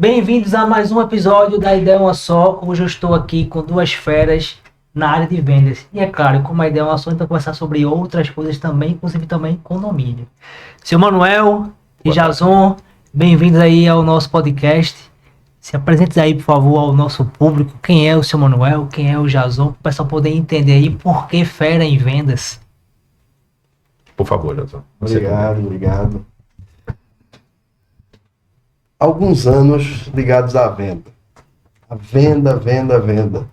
Bem-vindos a mais um episódio da Ideia é Uma Só. Hoje eu estou aqui com duas feras na área de vendas. E é claro, como a ideia é uma só, então conversar sobre outras coisas também, inclusive também condomínio. Seu Manuel e Jason, bem-vindos aí ao nosso podcast. Se apresente aí, por favor, ao nosso público. Quem é o seu Manuel? Quem é o Jason? Para o pessoal poder entender aí por que fera em vendas. Por favor, Jason. Obrigado. Alguns anos ligados à venda. A venda.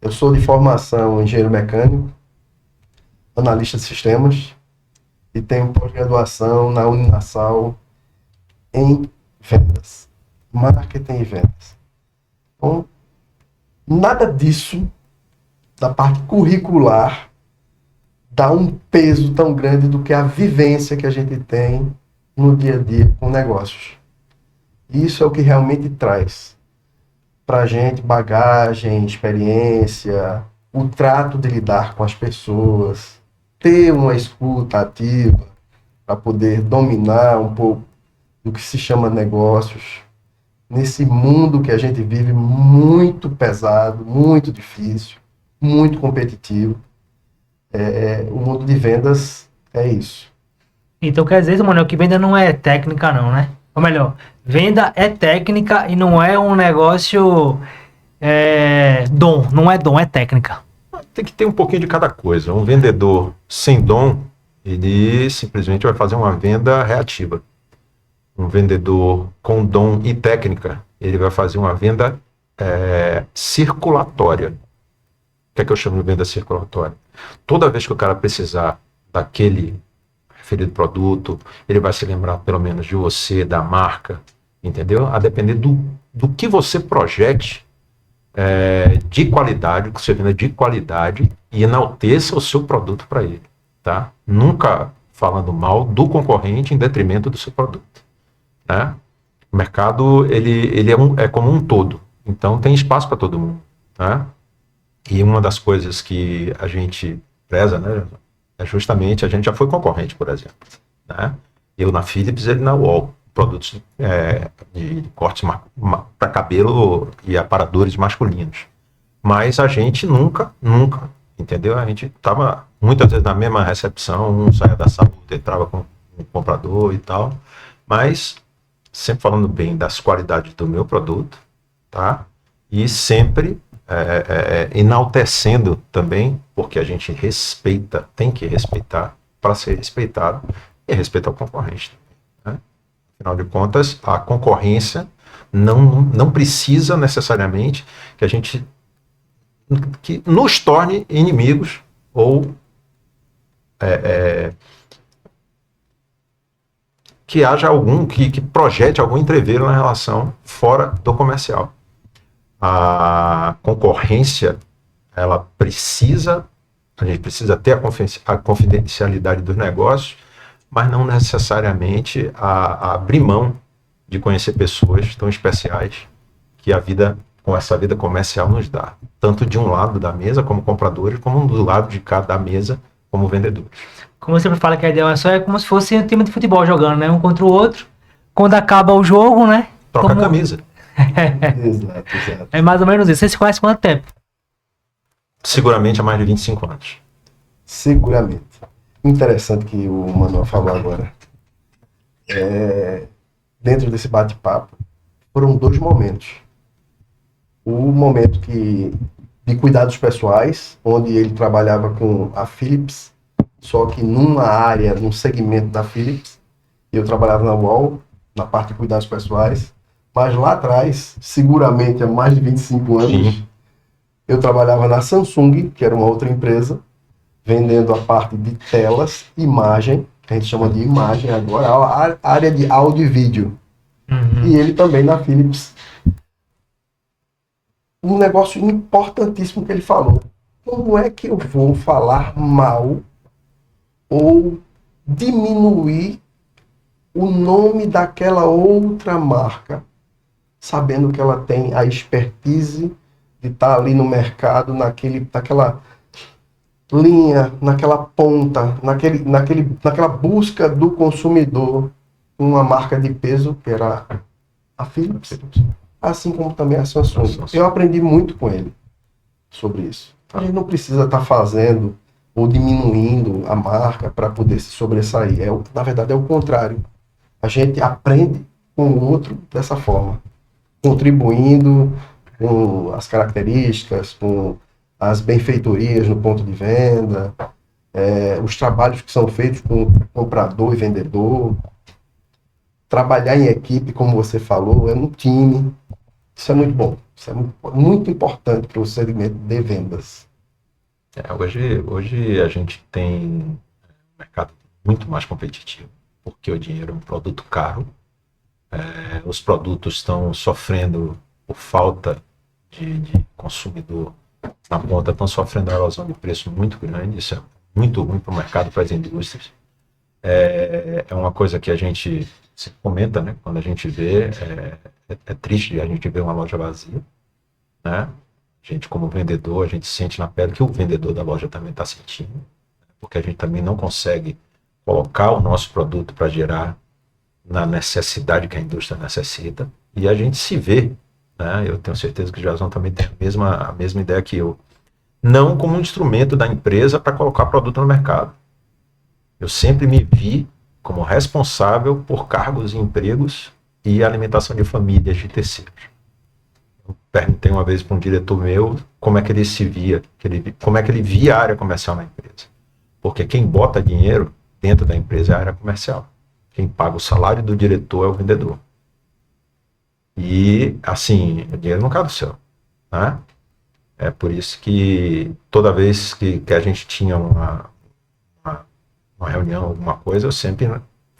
Eu sou de formação engenheiro mecânico, analista de sistemas e tenho pós-graduação na Uninasal em vendas, marketing e vendas. Então, nada disso, da parte curricular, dá um peso tão grande do que a vivência que a gente tem no dia a dia com negócios. Isso é o que realmente traz para a gente bagagem, experiência, o trato de lidar com as pessoas, ter uma escuta ativa para poder dominar um pouco do que se chama negócios. Nesse mundo que a gente vive muito pesado, muito difícil, muito competitivo. O mundo de vendas é isso. Então quer dizer, Manuel, que venda não é técnica não, né? Ou melhor, venda é técnica e não é um negócio dom. Não é dom, é técnica. Tem que ter um pouquinho de cada coisa. Um vendedor sem dom, ele simplesmente vai fazer uma venda reativa. Um vendedor com dom e técnica, ele vai fazer uma venda circulatória. O que é que eu chamo de venda circulatória? Toda vez que o cara precisar daquele referido produto, ele vai se lembrar pelo menos de você, da marca, entendeu? A depender do que você projete de qualidade, que você venda de qualidade e enalteça o seu produto para ele, tá? Nunca falando mal do concorrente em detrimento do seu produto, né? O mercado, ele é como um todo, então tem espaço para todo mundo, né? E uma das coisas que a gente preza, né, é justamente, a gente já foi concorrente, por exemplo, né? Eu na Philips, ele na UOL, produtos de cortes para cabelo e aparadores masculinos. Mas a gente nunca, entendeu? A gente estava muitas vezes na mesma recepção, um saia da sala, entrava com um comprador e tal, mas sempre falando bem das qualidades do meu produto, tá? E sempre enaltecendo também, porque a gente respeita, tem que respeitar para ser respeitado e respeitar o concorrente, né? Afinal de contas, a concorrência não precisa necessariamente que nos torne inimigos ou que haja algum que projete algum entreveiro na relação fora do comercial. A concorrência, a gente precisa ter a confidencialidade dos negócios, mas não necessariamente abrir mão de conhecer pessoas tão especiais que com essa vida comercial nos dá, tanto de um lado da mesa como compradores, como do lado de cá da mesa como vendedores. Como eu sempre falo que a ideia é como se fosse um time de futebol jogando, né? Um contra o outro. Quando acaba o jogo, né? Troca a camisa. Exato. É mais ou menos isso. Você se conhece há quanto tempo? Seguramente há mais de 25 anos. Seguramente. Interessante que o Manuel falou agora. Dentro desse bate-papo, foram dois momentos. O momento de cuidados pessoais, onde ele trabalhava com a Philips, só que numa área, num segmento da Philips, e eu trabalhava na UOL, na parte de cuidados pessoais. Mas lá atrás, seguramente há mais de 25 anos, Sim. Eu trabalhava na Samsung, que era uma outra empresa, vendendo a parte de telas, imagem, que a gente chama de imagem agora, a área de áudio e vídeo. Uhum. E ele também na Philips. Um negócio importantíssimo que ele falou. Como é que eu vou falar mal ou diminuir o nome daquela outra marca, sabendo que ela tem a expertise de estar ali no mercado, naquela linha, naquela ponta, naquela busca do consumidor, uma marca de peso, que era a Philips, assim como também a Samsung. Eu aprendi muito com ele sobre isso. A gente não precisa estar fazendo ou diminuindo a marca para poder se sobressair. Na verdade, é o contrário. A gente aprende com o outro dessa forma, contribuindo com as características, com as benfeitorias no ponto de venda, os trabalhos que são feitos com comprador e vendedor, trabalhar em equipe, como você falou, um time. Isso é muito bom. Isso é muito importante para o segmento de vendas. Hoje a gente tem um mercado muito mais competitivo, porque o dinheiro é um produto caro. Os produtos estão sofrendo por falta de consumidor na ponta, estão sofrendo uma erosão de preço muito grande. Isso é muito ruim para o mercado, para as indústrias. É uma coisa que a gente se comenta, né? Quando a gente vê, é triste a gente ver uma loja vazia, né? A gente, como vendedor, a gente sente na pele que o vendedor da loja também está sentindo, porque a gente também não consegue colocar o nosso produto para gerar na necessidade que a indústria necessita, e a gente se vê, né? Eu tenho certeza que o Jason também tem a mesma ideia que eu, não como um instrumento da empresa para colocar produto no mercado. Eu sempre me vi como responsável por cargos e empregos e alimentação de famílias de terceiros. Eu perguntei uma vez para um diretor meu como é que ele se via, como é que ele via a área comercial na empresa. Porque quem bota dinheiro dentro da empresa é a área comercial. Quem paga o salário do diretor é o vendedor. E, assim, o dinheiro não cai do céu, né? É por isso que toda vez que a gente tinha uma reunião, alguma coisa, eu sempre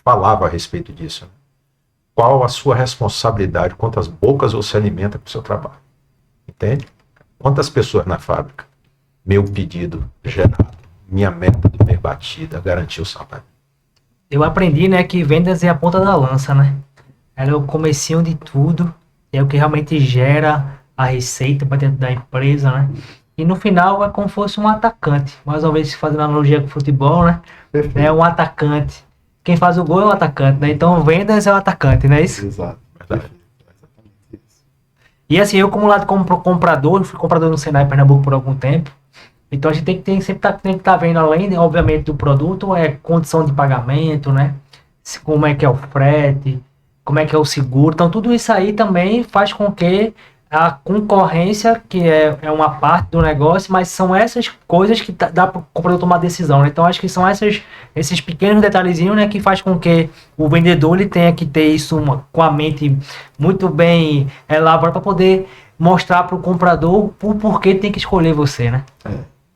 falava a respeito disso. Né? Qual a sua responsabilidade? Quantas bocas você alimenta com o seu trabalho? Entende? Quantas pessoas na fábrica? Meu pedido gerado, minha meta do mês batida, garantiu o salário. Eu aprendi, né, que vendas é a ponta da lança, né? Ela é o comecinho de tudo, é o que realmente gera a receita para dentro da empresa, né? E no final é como se fosse um atacante. Mais uma vez, fazendo analogia com o futebol, né? Perfeito. É um atacante. Quem faz o gol é o atacante, né? Então vendas é o atacante, não é isso? Exato. Verdade. Exatamente isso. E assim, eu como lado como comprador, fui comprador no Senai Pernambuco por algum tempo. Então a gente sempre tem que estar vendo, além, obviamente, do produto, condição de pagamento, né? Como é que é o frete, como é que é o seguro. Então tudo isso aí também faz com que a concorrência, que é uma parte do negócio, mas são essas coisas que dá para o comprador tomar decisão, né? Então acho que são esses pequenos detalhezinhos, né, que faz com que o vendedor ele tenha que ter isso com a mente muito bem elaborada para poder mostrar para o comprador o porquê tem que escolher você, né?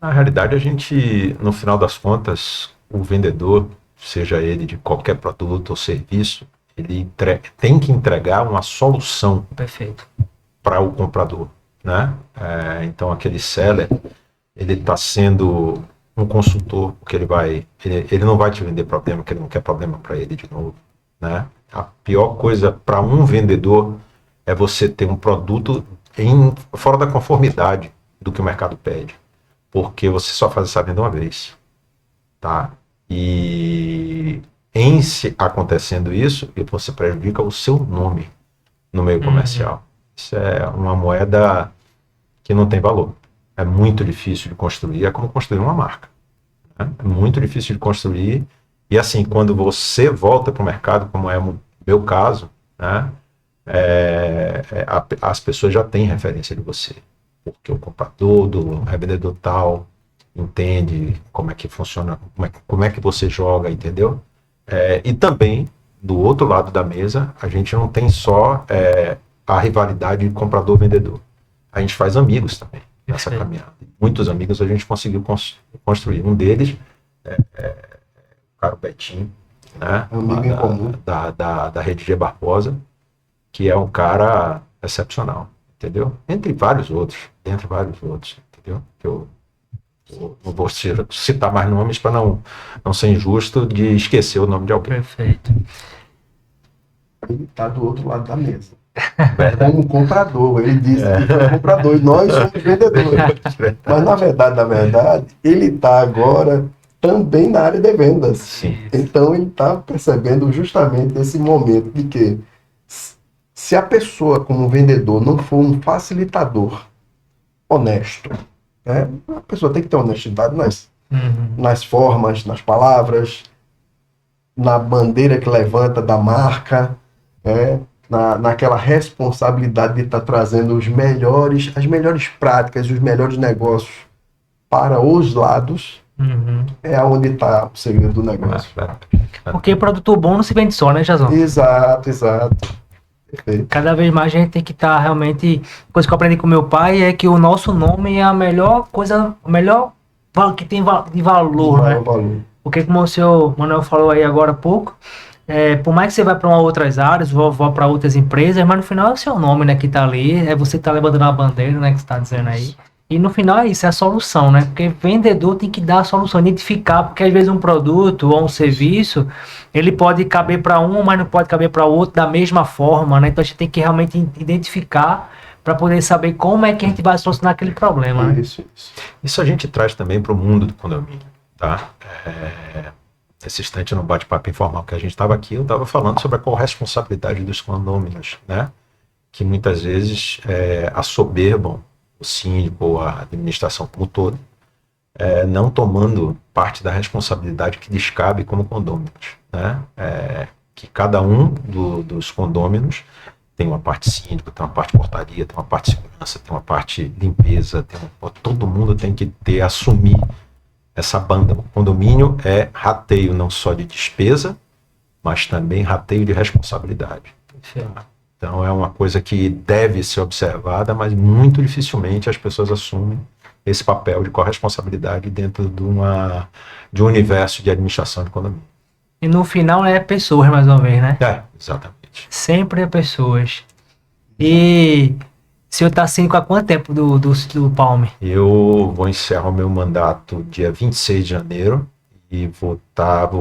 Na realidade, a gente, no final das contas, o vendedor, seja ele de qualquer produto ou serviço, ele tem que entregar uma solução Perfeito. para o comprador, né? Então, aquele seller, ele está sendo um consultor, porque ele não vai te vender problema, porque ele não quer problema para ele de novo, né? A pior coisa para um vendedor é você ter um produto fora da conformidade do que o mercado pede, porque você só faz essa venda uma vez, tá? E acontecendo isso, você prejudica o seu nome no meio comercial. Isso é uma moeda que não tem valor. É muito difícil de construir, é como construir uma marca, né? É muito difícil de construir. E assim, quando você volta para o mercado, como é o meu caso, né? As pessoas já têm referência de você, porque o comprador do revendedor tal entende como é que funciona, como é que você joga, entendeu? E também, do outro lado da mesa, a gente não tem só a rivalidade de comprador-vendedor. A gente faz amigos também nessa caminhada. Muitos amigos a gente conseguiu construir. Um deles é o cara Betinho, né? Amigo em comum. Da Rede G Barbosa, que é um cara excepcional, entendeu? Dentre vários outros, entendeu? Eu não vou citar mais nomes para não ser injusto de esquecer o nome de alguém. Perfeito. Ele está do outro lado da mesa. Como comprador, ele disse que é comprador e nós somos vendedores. Mas na verdade, ele está agora também na área de vendas. Sim. Então ele está percebendo justamente esse momento de que se Se a pessoa, como vendedor, não for um facilitador honesto, né? A pessoa tem que ter honestidade nas formas, nas palavras, na bandeira que levanta da marca, né? Naquela responsabilidade de estar trazendo as melhores práticas, os melhores negócios para os lados, é onde está o segredo do negócio. Porque produto bom não se vende só, né, Jazão? Exato. Perfeito. Cada vez mais a gente tem que estar realmente... Coisa que eu aprendi com meu pai é que o nosso nome é a melhor coisa, o melhor que tem de valor, né? Valor. Porque como o senhor Manuel falou aí agora há pouco, por mais que você vá para outras áreas, vá para outras empresas, mas no final é o seu nome, né, que tá ali, é você que tá levantando a bandeira, né, que você tá dizendo aí. E no final é isso, é a solução, né? Porque vendedor tem que dar a solução, identificar, porque às vezes um produto ou um serviço, ele pode caber para um, mas não pode caber para o outro da mesma forma, né? Então a gente tem que realmente identificar para poder saber como é que a gente vai solucionar aquele problema, né? Isso a gente traz também para o mundo do condomínio, tá? Esse instante no bate-papo informal que a gente estava aqui, eu estava falando sobre a corresponsabilidade dos condôminos, né? Que muitas vezes assoberbam o síndico ou a administração como um todo, não tomando parte da responsabilidade que lhes cabe como condôminos, né? Que cada um dos condôminos tem uma parte síndico, tem uma parte portaria, tem uma parte segurança, tem uma parte limpeza, todo mundo tem que assumir essa banda. O condomínio é rateio não só de despesa, mas também rateio de responsabilidade. Então é uma coisa que deve ser observada, mas muito dificilmente as pessoas assumem esse papel de corresponsabilidade dentro de um universo de administração de condomínio. E no final é pessoas, mais uma vez, né? Exatamente. Sempre é pessoas. E o senhor está síndico há quanto tempo do Palme? Eu vou encerrar o meu mandato dia 26 de janeiro e vou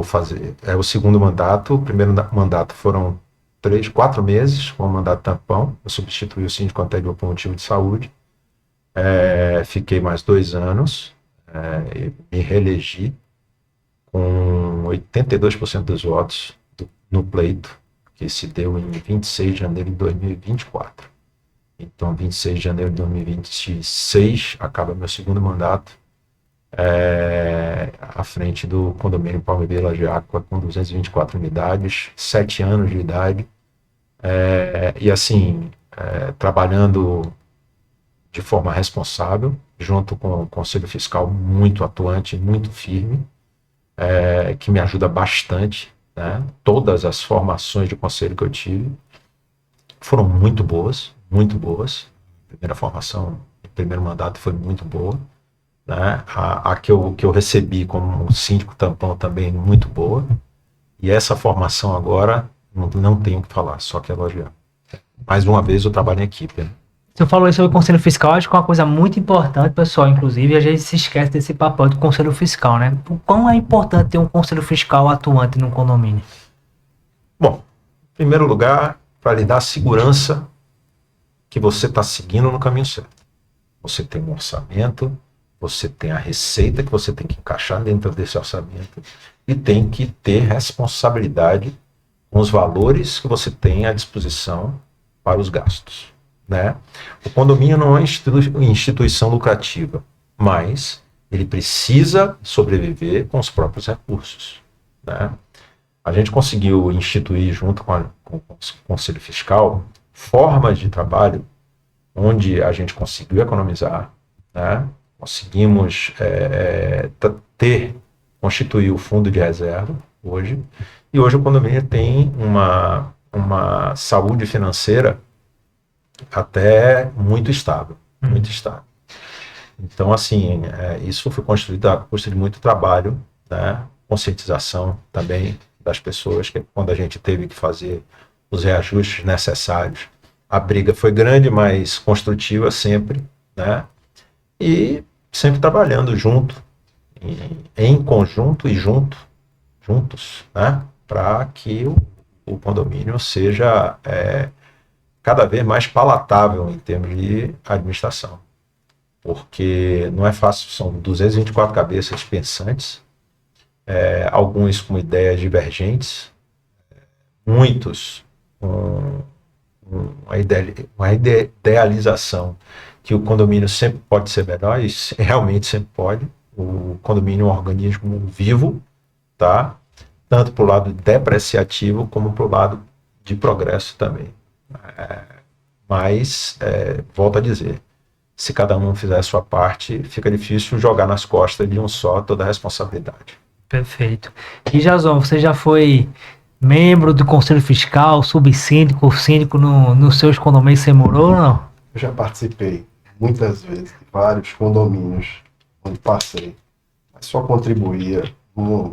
fazer o segundo mandato. O primeiro mandato foram 4 meses, com o mandato tampão. Eu substituí o síndico anterior por motivo de saúde. Fiquei mais 2 anos, me reelegi com 82% dos votos no pleito, que se deu em 26 de janeiro de 2024. Então, 26 de janeiro de 2026 acaba meu segundo mandato à frente do condomínio Palme Vila de Aqua, com 224 unidades, 7 anos de idade, e assim, trabalhando de forma responsável, junto com o Conselho Fiscal muito atuante, muito firme, que me ajuda bastante, né? Todas as formações de conselho que eu tive foram muito boas, muito boas. A primeira formação, o primeiro mandato foi muito boa, né? A que eu recebi como síndico tampão também muito boa. E essa formação agora, não tenho o que falar, só que elogiar. Mais uma vez, eu trabalho em equipe, né? O senhor falou aí sobre o Conselho Fiscal, acho que é uma coisa muito importante, pessoal, inclusive, a gente se esquece desse papel do Conselho Fiscal, né? O quão é importante ter um Conselho Fiscal atuante num condomínio? Bom, em primeiro lugar, para lhe dar segurança que você está seguindo no caminho certo. Você tem um orçamento, você tem a receita que você tem que encaixar dentro desse orçamento e tem que ter responsabilidade com os valores que você tem à disposição para os gastos, né? O condomínio não é instituição lucrativa, mas ele precisa sobreviver com os próprios recursos, né? A gente conseguiu instituir, junto com o Conselho Fiscal, formas de trabalho onde a gente conseguiu economizar, né? Conseguimos constituir o fundo de reserva hoje, e hoje o condomínio tem uma saúde financeira até muito estável, muito estável. Então, assim, isso foi construído a custo de muito trabalho, né? Conscientização também das pessoas, que quando a gente teve que fazer os reajustes necessários, a briga foi grande, mas construtiva sempre, né? E sempre trabalhando junto, em conjunto e juntos, né? Para que o condomínio seja cada vez mais palatável em termos de administração. Porque não é fácil, são 224 cabeças pensantes, alguns com ideias divergentes, muitos com idealização que o condomínio sempre pode ser melhor, e realmente sempre pode. O condomínio é um organismo vivo, tá? Tanto para o lado depreciativo como para o lado de progresso também. Mas, volto a dizer, se cada um fizer a sua parte, fica difícil jogar nas costas de um só toda a responsabilidade. Perfeito. E Jason, você já foi membro do Conselho Fiscal, subsíndico ou síndico nos seus condomínios que você morou ou não? Eu já participei muitas vezes de vários condomínios onde passei, mas só contribuía,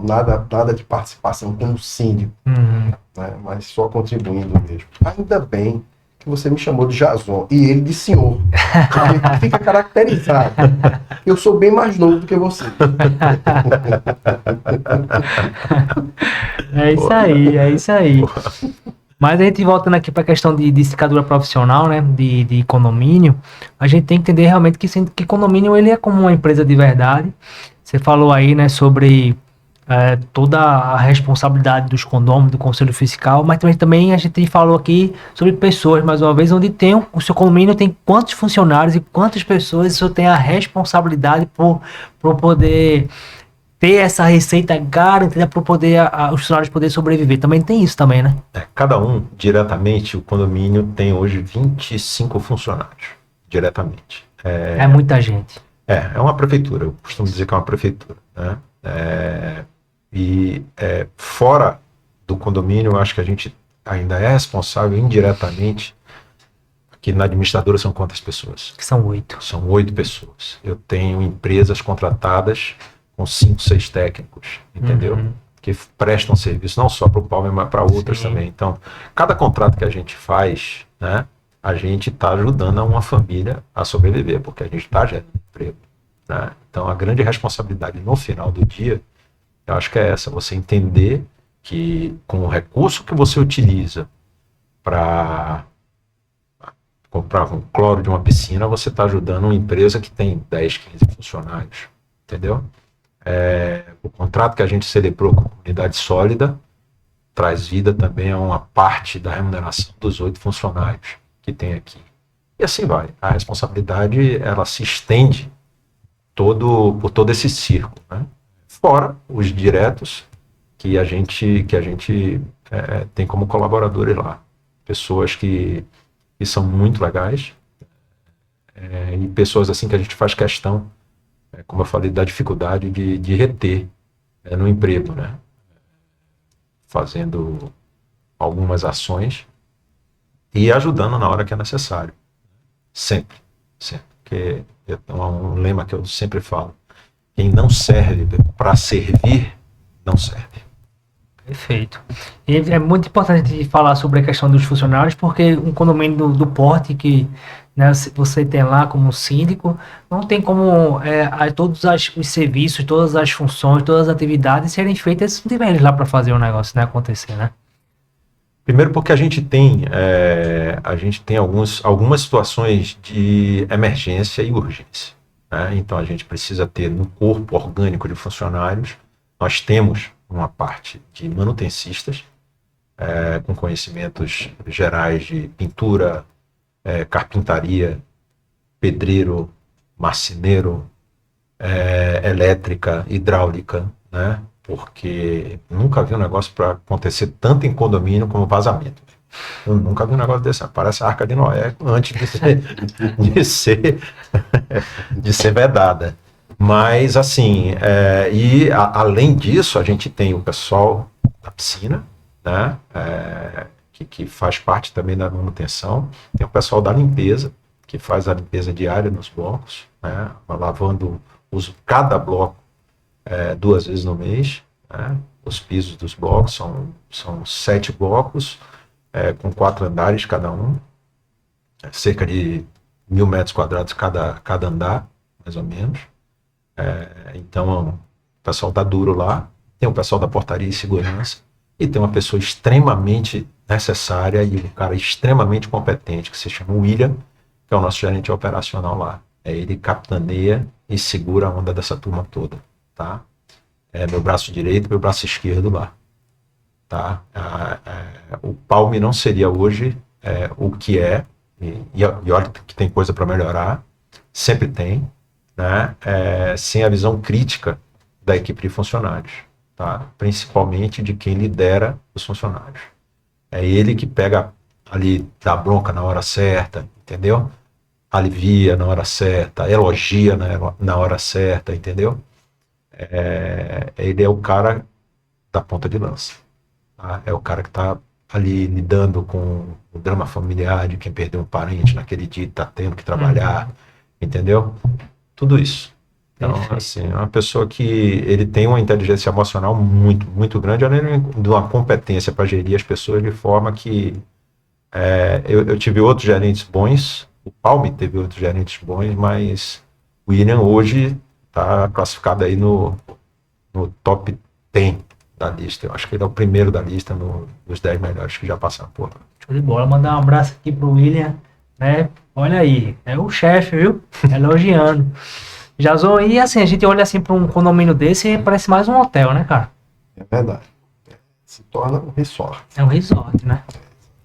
nada de participação como síndico, né? Mas só contribuindo mesmo. Ainda bem que você me chamou de Jason e ele de senhor, porque fica caracterizado. Eu sou bem mais novo do que você. É isso aí, é isso aí. Mas a gente voltando aqui para a questão de sindicadura profissional, né, de condomínio, a gente tem que entender realmente que condomínio ele é como uma empresa de verdade. Você falou aí, né, sobre toda a responsabilidade dos condôminos, do Conselho Fiscal, mas também a gente falou aqui sobre pessoas, mais uma vez, onde o seu condomínio tem quantos funcionários e quantas pessoas o senhor tem a responsabilidade por poder ter essa receita garantida para poder os funcionários poderem sobreviver. Também tem isso também, né? Cada um, diretamente, o condomínio tem hoje 25 funcionários, diretamente. É muita gente. É uma prefeitura, eu costumo dizer que é uma prefeitura, né? Fora do condomínio, eu acho que a gente ainda é responsável indiretamente, que na administradora são quantas pessoas? Que são 8. São 8 pessoas. Eu tenho empresas contratadas com 5, 6 técnicos, entendeu? Que prestam serviço não só para o Palmer, mas para outras também. Então, cada contrato que a gente faz, né, a gente está ajudando uma família a sobreviver, porque a gente está gerando emprego, né? Então, a grande responsabilidade no final do dia, eu acho que é essa, você entender que com o recurso que você utiliza para comprar um cloro de uma piscina, você está ajudando uma empresa que tem 10, 15 funcionários, entendeu? O contrato que a gente celebrou com a comunidade sólida traz vida também a uma parte da remuneração dos 8 funcionários que tem aqui. E assim vai. A responsabilidade, ela se estende por todo esse círculo, né? Fora os diretos que a gente tem como colaboradores lá. Pessoas que são muito legais, e pessoas assim que a gente faz questão, como eu falei, da dificuldade de reter no emprego, né? Fazendo algumas ações e ajudando na hora que é necessário. Sempre. Porque é um lema que eu sempre falo. Quem não serve para servir, não serve. Perfeito. E é muito importante falar sobre a questão dos funcionários, porque um condomínio do porte que, né, você tem lá como síndico, não tem como todos os serviços, todas as funções, todas as atividades serem feitas se não tiver eles lá para fazer o negócio, né, acontecer, né? Primeiro porque a gente tem algumas situações de emergência e urgência, né? Então a gente precisa ter no corpo orgânico de funcionários, nós temos uma parte de manutencistas, com conhecimentos gerais de pintura, carpintaria, pedreiro, marceneiro, elétrica, hidráulica, né? Porque nunca vi um negócio para acontecer tanto em condomínio como vazamento. Eu nunca vi um negócio desse. Parece a Arca de Noé antes de ser vedada. Mas, assim, além disso, a gente tem o pessoal da piscina, né? Que faz parte também da manutenção. Tem o pessoal da limpeza, que faz a limpeza diária nos blocos, né? Lavando cada bloco 2 vezes no mês, né? Os pisos dos blocos são 7 blocos, com 4 andares cada um, cerca de 1.000 metros quadrados cada andar, mais ou menos. Então, o pessoal tá duro lá, tem o pessoal da portaria e segurança, e tem uma pessoa extremamente necessária e um cara extremamente competente, que se chama William, que é o nosso gerente operacional lá. Ele capitaneia e segura a onda dessa turma toda, tá? Meu braço direito, meu braço esquerdo lá, tá? O Palme não seria hoje o que é, e olha que tem coisa para melhorar, sempre tem, né? Sem a visão crítica da equipe de funcionários, tá? Principalmente de quem lidera os funcionários. É ele que pega ali, dá bronca na hora certa, entendeu? Alivia na hora certa, elogia na hora certa, entendeu? Ele é o cara da ponta de lança, tá? É o cara que está ali lidando com o drama familiar de quem perdeu um parente naquele dia e está tendo que trabalhar, entendeu? Tudo isso. Então, assim, é uma pessoa que ele tem uma inteligência emocional muito, muito grande, além de uma competência para gerir as pessoas de forma que eu tive outros gerentes bons, o Palme teve outros gerentes bons, mas o William hoje está classificado aí no top 10 da lista. Eu acho que ele é o primeiro da lista dos 10 melhores que já passaram por lá. Show de bola. Mandar um abraço aqui pro William, né? Olha aí, é o chefe, viu? Elogiando. Jason, e assim, a gente olha assim para um condomínio desse e parece mais um hotel, né, cara? É verdade. Se torna um resort. É um resort, né?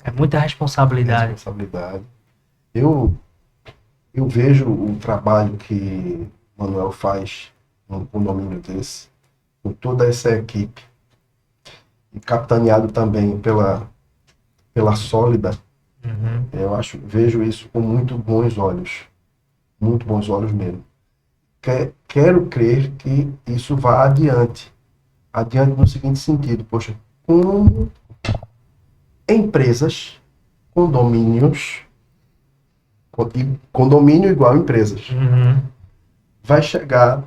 É muita responsabilidade. Eu vejo o trabalho que o Manuel faz num condomínio desse, com toda essa equipe, e capitaneado também pela Sólida. Uhum. Eu vejo isso com muito bons olhos mesmo. Quero crer que isso vá adiante no seguinte sentido, poxa, como empresas, condomínios, condomínio igual empresas, vai chegar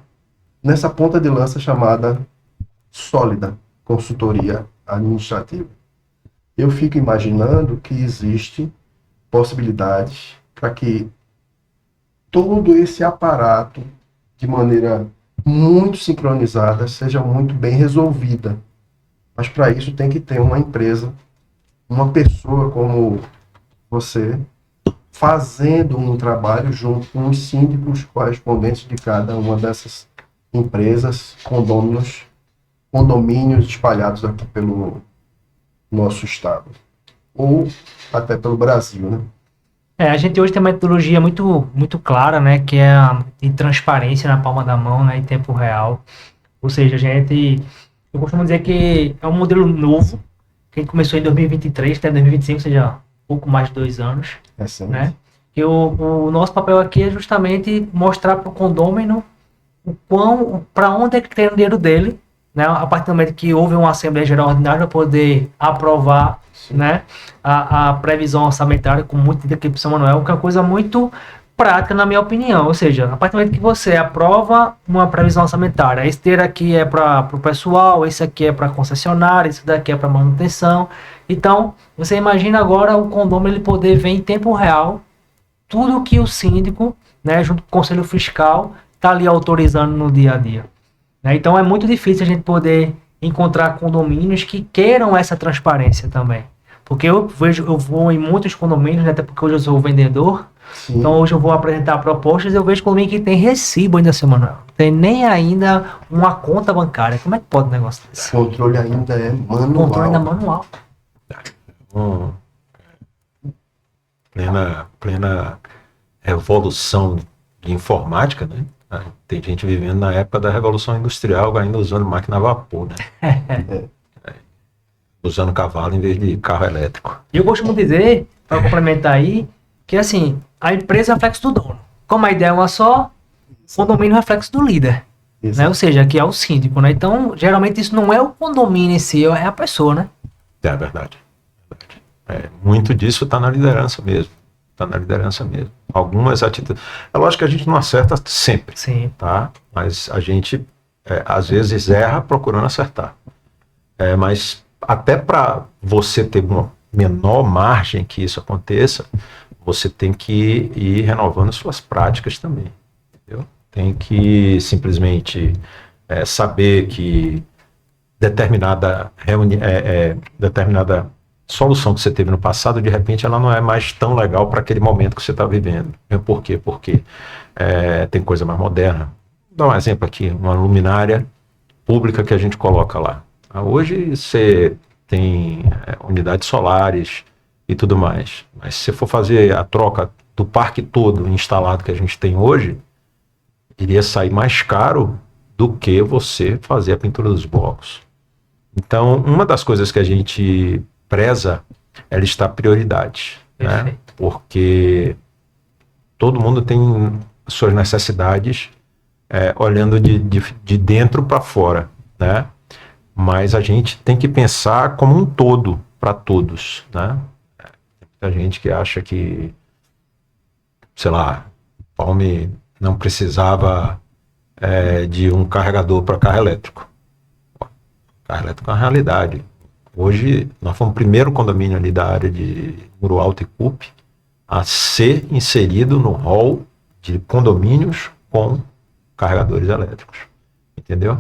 nessa ponta de lança chamada Sólida Consultoria Administrativa. Eu fico imaginando que existe possibilidades para que todo esse aparato, de maneira muito sincronizada, seja muito bem resolvida. Mas para isso tem que ter uma empresa, uma pessoa como você, fazendo um trabalho junto com os síndicos correspondentes de cada uma dessas empresas, condomínios espalhados aqui pelo nosso estado. Ou até pelo Brasil, né? A gente hoje tem uma metodologia muito, muito clara, né, que é a de transparência na palma da mão, né, em tempo real. Ou seja, eu costumo dizer que é um modelo novo, que a gente começou em 2023, até 2025, ou seja, pouco mais de 2 anos, né? E o nosso papel aqui é justamente mostrar para o condômino para onde é que tem o dinheiro dele, né? A partir do momento que houve uma Assembleia Geral Ordinária para poder aprovar, né, a previsão orçamentária, com muito de equipe São Manuel, que é uma coisa muito prática, na minha opinião. Ou seja, a partir do momento que você aprova uma previsão orçamentária, esse dinheiro aqui é para o pessoal, esse aqui é para concessionária, esse daqui é para manutenção. Então, você imagina agora o condomínio ele poder ver em tempo real tudo que o síndico, né, junto com o conselho fiscal, está ali autorizando no dia a dia. Né? Então, é muito difícil a gente poder encontrar condomínios que queiram essa transparência também. Porque eu vou em muitos condomínios, né, até porque hoje eu sou vendedor. Sim. Então hoje eu vou apresentar propostas e eu vejo condomínio que tem recibo ainda, seu Manuel. Tem nem ainda uma conta bancária. Como é que pode um negócio desse? O controle ainda é manual. Plena revolução de informática, né? Tem gente vivendo na época da Revolução Industrial, ainda usando máquina a vapor, né? Usando cavalo em vez de carro elétrico. E eu costumo dizer, para complementar aí, que assim, a empresa é reflexo do dono. Como a ideia é uma só, o condomínio é reflexo do líder. Né? Ou seja, que é o síndico, né? Então, geralmente isso não é o condomínio em si, é a pessoa, né? É verdade. Muito disso está na liderança mesmo. Algumas atitudes. É lógico que a gente não acerta sempre. Sim. Tá? Mas a gente, às vezes, erra procurando acertar. Mas até para você ter uma menor margem que isso aconteça, você tem que ir renovando suas práticas também. Entendeu? Tem que simplesmente saber que determinada solução que você teve no passado, de repente ela não é mais tão legal para aquele momento que você está vivendo. Por quê? Porque tem coisa mais moderna. Vou dar um exemplo aqui, uma luminária pública que a gente coloca lá. Hoje você tem unidades solares, e tudo mais. Mas se você for fazer a troca do parque todo instalado que a gente tem hoje, iria sair mais caro do que você fazer a pintura dos blocos. Então, uma das coisas que a gente preza é listar prioridades, né? Porque todo mundo tem suas necessidades olhando de dentro para fora, né? Mas a gente tem que pensar como um todo para todos, né? Tem muita gente que acha que, sei lá, Palme não precisava de um carregador para carro elétrico. Carro elétrico é uma realidade. Hoje, nós fomos o primeiro condomínio ali da área de Muro Alto e CUP a ser inserido no hall de condomínios com carregadores elétricos. Entendeu?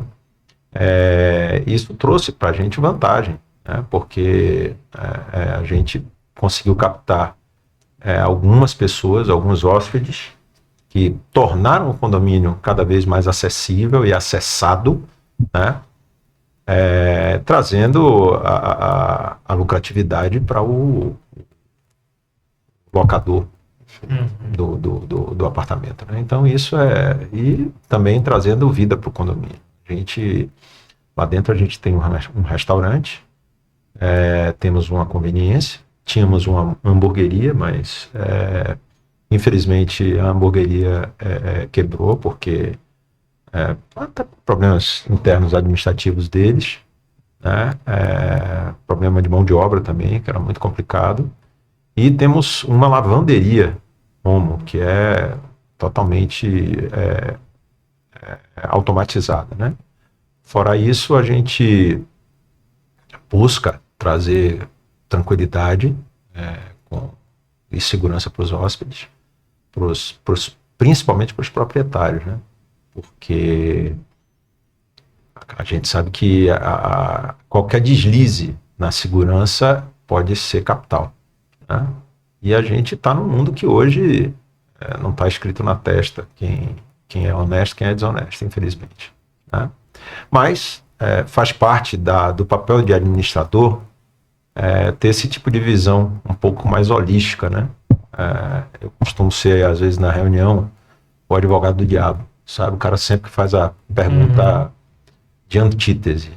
Isso trouxe para a gente vantagem, né? Porque a gente conseguiu captar algumas pessoas, alguns hóspedes, que tornaram o condomínio cada vez mais acessível e acessado, né? Trazendo a lucratividade para o locador do apartamento, né? Então isso e também trazendo vida para o condomínio. Lá dentro a gente tem um restaurante, temos uma conveniência, tínhamos uma hamburgueria, mas infelizmente a hamburgueria quebrou porque até problemas internos administrativos deles, né? Problema de mão de obra também, que era muito complicado. E temos uma lavanderia, que é totalmente automatizada, né? Fora isso, a gente busca trazer tranquilidade e segurança para os hóspedes, principalmente para os proprietários, né? Porque a gente sabe que qualquer deslize na segurança pode ser capital, né? E a gente está num mundo que hoje não está escrito na testa quem é honesto, quem é desonesto, infelizmente, né? Mas faz parte do papel de administrador ter esse tipo de visão um pouco mais holística, né? Eu costumo ser, às vezes, na reunião, o advogado do diabo, sabe? O cara sempre faz a pergunta de antítese.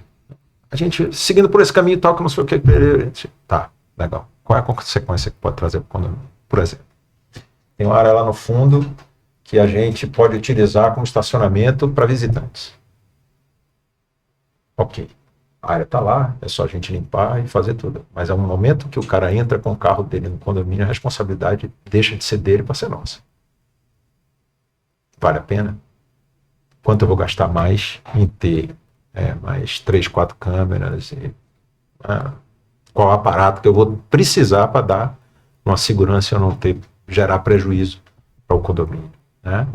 A gente, seguindo por esse caminho tal, que não sei o que... Tá, legal. Qual é a consequência que pode trazer para o condomínio? Por exemplo, tem uma área lá no fundo que a gente pode utilizar como estacionamento para visitantes. Ok. A área está lá, é só a gente limpar e fazer tudo. Mas é um momento que o cara entra com o carro dele no condomínio, a responsabilidade deixa de ser dele para ser nossa. Vale a pena? Quanto eu vou gastar mais em ter mais 3, 4 câmeras? Qual aparato que eu vou precisar para dar uma segurança e eu não gerar prejuízo para o condomínio, né?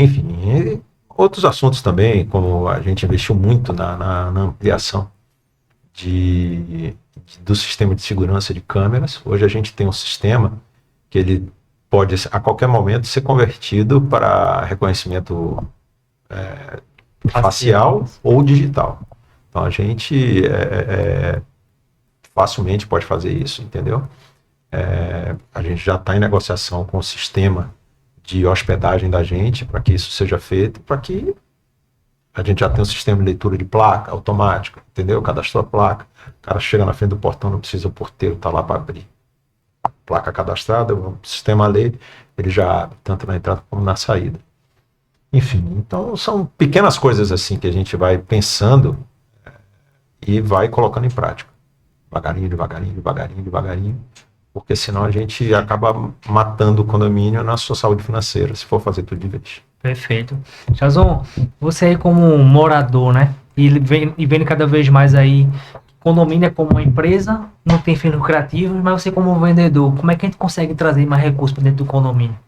Enfim, outros assuntos também, como a gente investiu muito na ampliação do sistema de segurança de câmeras. Hoje a gente tem um sistema que ele pode, a qualquer momento, ser convertido para reconhecimento facial ou digital. Então a gente facilmente pode fazer isso, entendeu? A gente já está em negociação com o sistema de hospedagem da gente para que isso seja feito, para que a gente já tenha um sistema de leitura de placa automático, entendeu? Cadastrou a placa, o cara chega na frente do portão, não precisa, o porteiro está lá para abrir. Placa cadastrada, o sistema lê, ele já abre, tanto na entrada como na saída. Enfim, então são pequenas coisas assim que a gente vai pensando e vai colocando em prática. Devagarinho, devagarinho, devagarinho, devagarinho, porque senão a gente acaba matando o condomínio na sua saúde financeira, se for fazer tudo de vez. Perfeito. Chazon, você aí como um morador, né? E vendo cada vez mais aí, condomínio é como uma empresa, não tem fins lucrativos, mas você como vendedor, como é que a gente consegue trazer mais recursos para dentro do condomínio?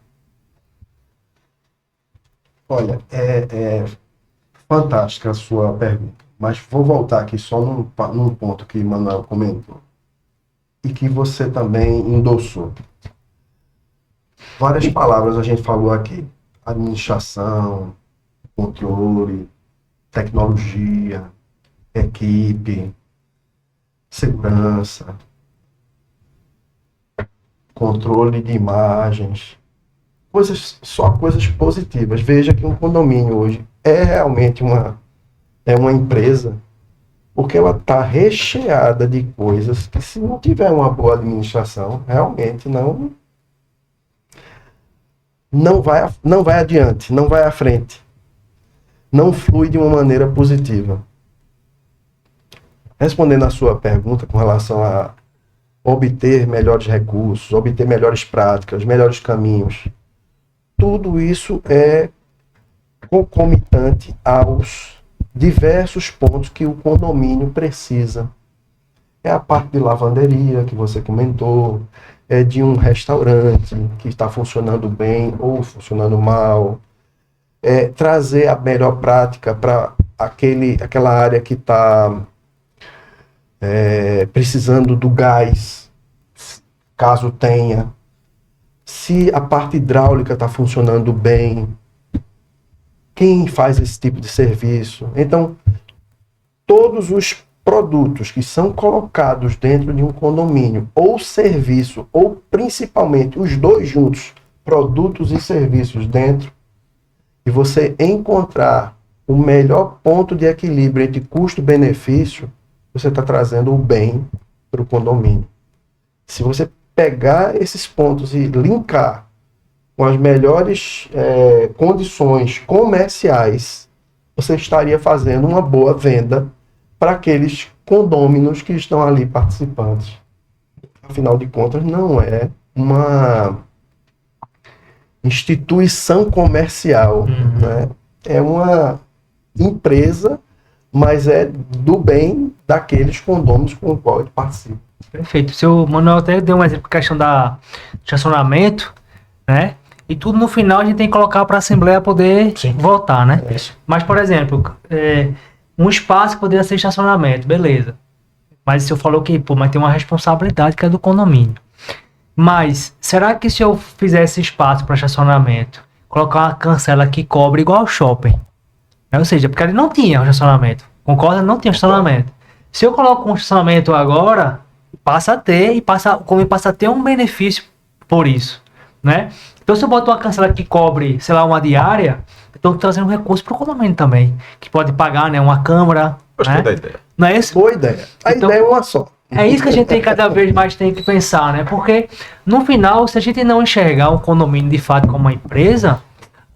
Olha, é fantástica a sua pergunta, mas vou voltar aqui só num ponto que o Manuel comentou e que você também endossou. Várias palavras a gente falou aqui: administração, controle, tecnologia, equipe, segurança. controle de imagens, só coisas positivas. Veja que um condomínio hoje é realmente uma empresa, porque ela está recheada de coisas que, se não tiver uma boa administração, realmente não vai adiante, não vai à frente, não flui de uma maneira positiva. Respondendo à sua pergunta com relação a obter melhores recursos, obter melhores práticas, melhores caminhos, tudo isso é concomitante aos diversos pontos que o condomínio precisa. É a parte de lavanderia que você comentou, é de um restaurante que está funcionando bem ou funcionando mal, é trazer a melhor prática para aquela área que está precisando do gás, caso tenha. Se a parte hidráulica está funcionando bem, quem faz esse tipo de serviço? Então, todos os produtos que são colocados dentro de um condomínio, ou serviço, ou principalmente os dois juntos, produtos e serviços dentro, e você encontrar o melhor ponto de equilíbrio entre custo-benefício, você está trazendo o bem para o condomínio. Se você pegar esses pontos e linkar com as melhores condições comerciais, você estaria fazendo uma boa venda para aqueles condôminos que estão ali participantes. Afinal de contas, não é uma instituição comercial, né? É uma empresa, mas é do bem daqueles condôminos com o qual ele participa. Perfeito. O seu Manuel até deu um exemplo, questão da estacionamento, né? E tudo no final a gente tem que colocar para a Assembleia poder votar, né? Mas, por exemplo, um espaço poderia ser estacionamento, beleza. Mas o senhor falou que, mas tem uma responsabilidade que é do condomínio. Mas, será que se eu fizesse espaço para estacionamento, colocar uma cancela que cobre igual ao shopping? Ou seja, porque ele não tinha estacionamento. Concorda? Não tinha estacionamento. Se eu coloco um estacionamento agora, passa a ter, como passa a ter um benefício por isso, né? Então, se eu boto uma cancela que cobre, sei lá, uma diária, eu estou trazendo um recurso para o condomínio também, que pode pagar, né, uma câmara. Gostei né? da ideia. Não é isso? Boa ideia. A ideia é uma só. É isso que a gente tem cada vez mais tem que pensar, né? Porque, no final, se a gente não enxergar um condomínio de fato como uma empresa,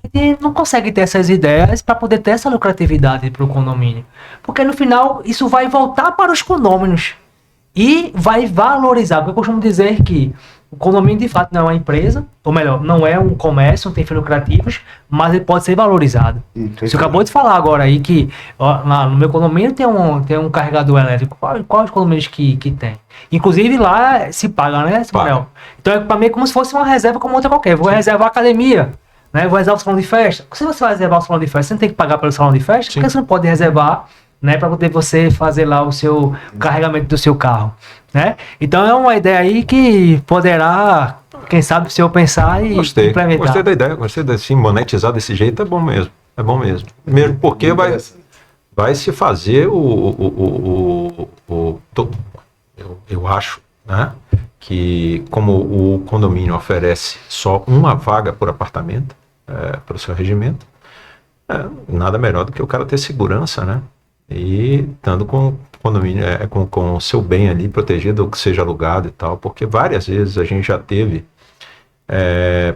a gente não consegue ter essas ideias para poder ter essa lucratividade para o condomínio. Porque, no final, isso vai voltar para os condôminos e vai valorizar. Porque eu costumo dizer que o condomínio, de fato, não é uma empresa, ou melhor, não é um comércio, não tem fins lucrativos, mas ele pode ser valorizado. Você acabou de falar agora aí que lá no meu condomínio tem um carregador elétrico. Quais os condomínios que tem? Inclusive lá se paga, né, Samuel? Então, para mim, é como se fosse uma reserva como outra qualquer. Vou reservar a academia, né? Vou reservar o salão de festa. Se você vai reservar o salão de festa, você não tem que pagar pelo salão de festa, porque você não pode reservar, né, para poder você fazer lá o seu carregamento do seu carro, né? Então é uma ideia aí que poderá, quem sabe, se eu pensar e implementar. Gostei da ideia, gostei de assim, monetizar desse jeito, é bom mesmo, mesmo porque vai se fazer eu acho, né, que como o condomínio oferece só uma vaga por apartamento para o seu regimento, nada melhor do que o cara ter segurança, né? E estando com o condomínio, com o seu bem ali protegido, ou que seja alugado e tal, porque várias vezes a gente já teve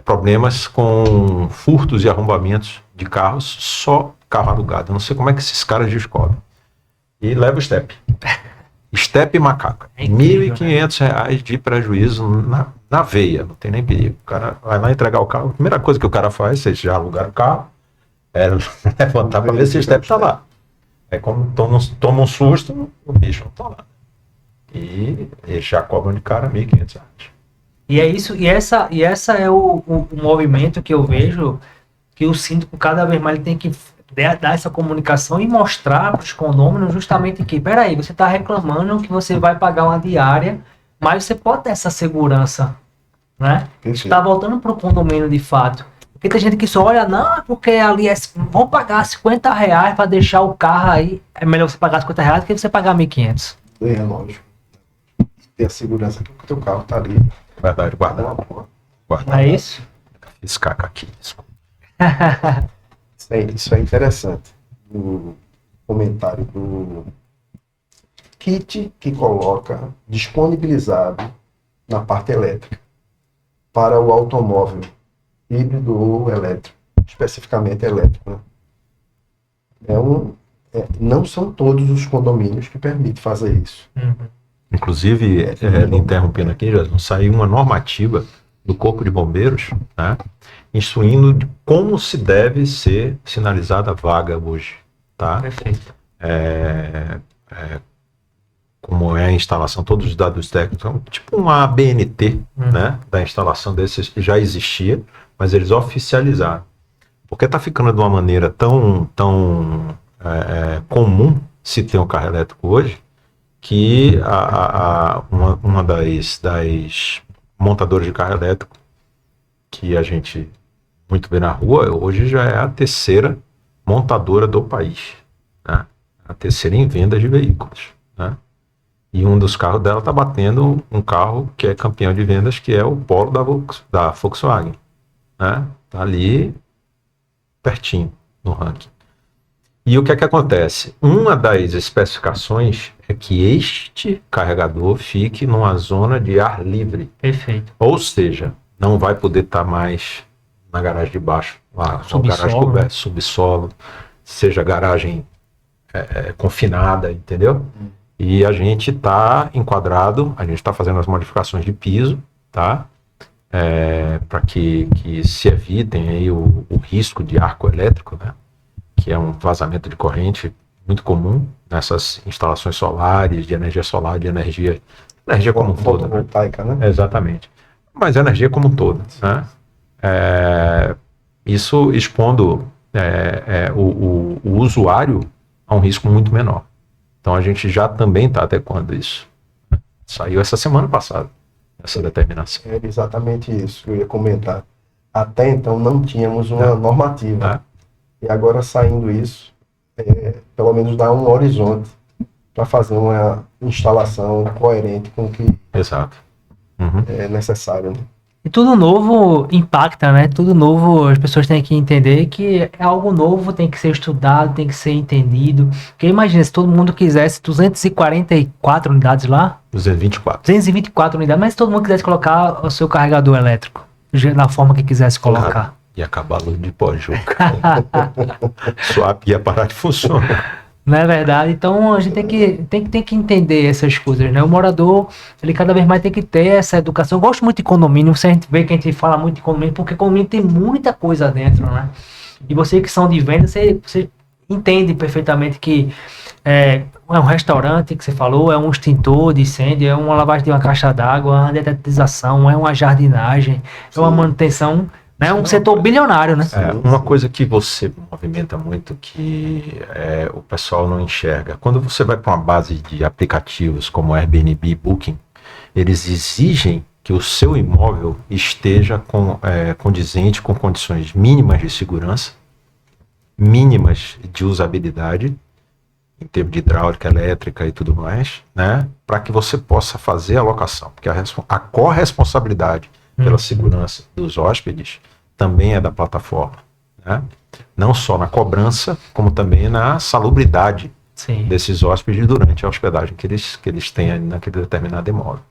problemas com furtos e arrombamentos de carros, só carro alugado. Eu não sei como é que esses caras descobrem. E leva o step. Step e macaca. R$ 1.500 de prejuízo na veia, não tem nem perigo. O cara vai lá entregar o carro, a primeira coisa que o cara faz, vocês já alugaram o carro, é levantar para ver se o step está lá. Como toma um susto, o bicho não tá lá. E eles já cobram de cara R$ 1.500. E é isso, e essa é o movimento que eu vejo, que o síndico cada vez mais ele tem que dar essa comunicação e mostrar para os condôminos justamente que, peraí, você está reclamando que você vai pagar uma diária, mas você pode ter essa segurança, né? Está voltando para o condomínio de fato. Porque tem gente que só olha, não, porque ali vão pagar R$ 50 para deixar o carro aí. É melhor você pagar R$ 50 do que você pagar 1.500. É lógico. Ter a segurança que o teu carro está ali Verdade, guardar. Não é isso? Fiz caca aqui, desculpa. Isso é interessante. O comentário do kit que coloca disponibilizado na parte elétrica para o automóvel híbrido ou elétrico, especificamente elétrico, né? Não são todos os condomínios que permitem fazer isso. Inclusive, interrompendo aqui, Jasmine, saiu uma normativa do Corpo de Bombeiros, né, instruindo de como se deve ser sinalizada a vaga hoje. Tá? Perfeito. Como é a instalação, todos os dados técnicos, tipo uma ABNT, né, da instalação desses já existia, mas eles oficializaram. Porque está ficando de uma maneira tão comum se ter um carro elétrico hoje, que uma das montadoras de carro elétrico que a gente muito vê na rua, hoje já é a terceira montadora do país, né? A terceira em venda de veículos, né? E um dos carros dela está batendo um carro que é campeão de vendas, que é o Polo da Volkswagen, né? Tá ali pertinho no ranking. E o que é que acontece? Uma das especificações é que este carregador fique numa zona de ar livre. Perfeito. Ou seja, não vai poder estar mais na garagem de baixo, lá, garagem coberta, subsolo, seja garagem confinada, entendeu? E a gente está enquadrado, a gente está fazendo as modificações de piso, tá? Para que se evitem aí o risco de arco elétrico, né? Que é um vazamento de corrente muito comum nessas instalações solares, de energia solar, de energia como um todo. Fotovoltaica, né? Exatamente. Mas energia como um todo, né? Isso expondo o usuário a um risco muito menor. Então a gente já também está adequando isso. Saiu essa semana passada, essa determinação. É exatamente isso que eu ia comentar. Até então não tínhamos uma normativa. E agora saindo isso, pelo menos dá um horizonte para fazer uma instalação coerente com o que Exato. é necessário. Né? E tudo novo impacta, né? Tudo novo, as pessoas têm que entender que é algo novo, tem que ser estudado, tem que ser entendido. Porque imagina, se todo mundo quisesse 244 unidades lá, 224 unidades, mas se todo mundo quisesse colocar o seu carregador elétrico, da forma que quisesse colocar. Ia acabar a luz de Pojuca. Swap ia parar de funcionar. Não é verdade? Então a gente tem que entender essas coisas, né? O morador, ele cada vez mais tem que ter essa educação. Eu gosto muito de condomínio, você a gente vê que a gente fala muito de condomínio, porque condomínio tem muita coisa dentro, né? E você que são de venda, você entende perfeitamente que é um restaurante que você falou, é um extintor de incêndio, é uma lavagem de uma caixa d'água, é uma detetização, é uma jardinagem, é uma manutenção. É um setor bilionário, né? Uma coisa que você movimenta muito que o pessoal não enxerga. Quando você vai para uma base de aplicativos como Airbnb e Booking, eles exigem que o seu imóvel esteja condizente com condições mínimas de segurança, mínimas de usabilidade, em termos de hidráulica, elétrica e tudo mais, né? Para que você possa fazer a locação. Porque a corresponsabilidade pela segurança dos hóspedes também é da plataforma, né? Não só na cobrança, como também na salubridade desses hóspedes durante a hospedagem que eles têm naquele determinado imóvel.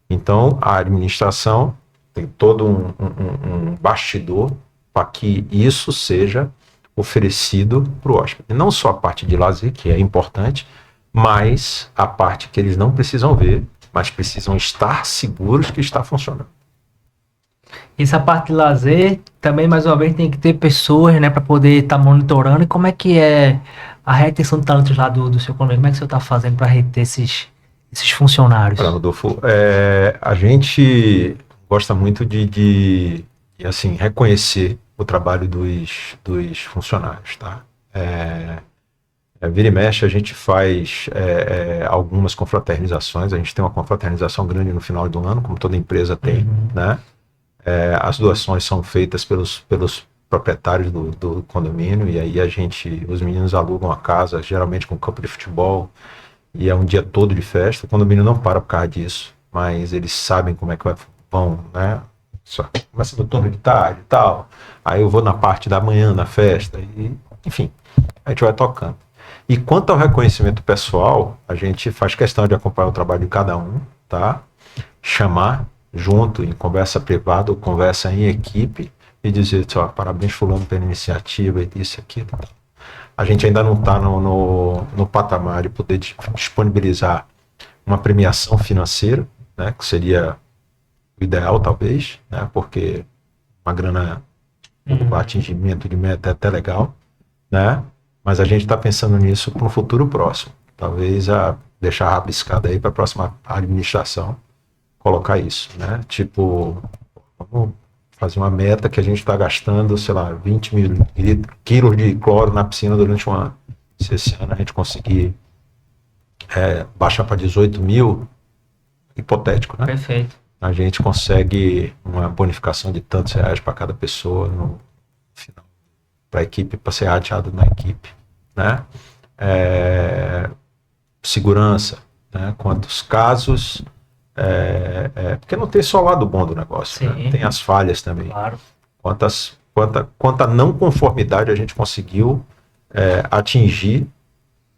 Então, a administração tem todo um bastidor para que isso seja oferecido para o hóspede. Não só a parte de lazer, que é importante, mas a parte que eles não precisam ver, mas precisam estar seguros que está funcionando. Essa parte de lazer, também, mais uma vez, tem que ter pessoas, né, para poder estar monitorando. E como é que é a retenção de talentos lá do seu condomínio? Como é que o senhor está fazendo para reter esses funcionários? Rodolfo, a gente gosta muito de assim, reconhecer o trabalho dos funcionários, tá? Vira e mexe, a gente faz algumas confraternizações. A gente tem uma confraternização grande no final do ano, como toda empresa tem, né? As doações são feitas pelos proprietários do condomínio, e aí os meninos alugam a casa, geralmente com campo de futebol, e é um dia todo de festa. O condomínio não para por causa disso, mas eles sabem como é que vão, né? Só começa no turno de tarde e tal. Aí eu vou na parte da manhã, na festa. E, enfim, a gente vai tocando. E quanto ao reconhecimento pessoal, a gente faz questão de acompanhar o trabalho de cada um, tá? Chamar junto em conversa privada ou conversa em equipe e dizer, ó, parabéns fulano pela iniciativa e isso e aquilo. A gente ainda não está no patamar de poder disponibilizar uma premiação financeira, né, que seria o ideal talvez, né, porque uma grana, o atingimento de meta é até legal, né, mas a gente está pensando nisso para um futuro próximo. Talvez deixar rabiscado aí para a próxima administração colocar isso, né, tipo, vamos fazer uma meta que a gente está gastando, sei lá, 20 mil quilos de cloro na piscina durante um ano. Se esse ano a gente conseguir baixar para 18 mil, hipotético, né? Perfeito. A gente consegue uma bonificação de tantos reais para cada pessoa no final, para a equipe, para ser rateado na equipe, né? Segurança, né? Quantos casos... porque não tem só o lado bom do negócio, né? Tem as falhas também. Claro. Quanta não conformidade a gente conseguiu atingir,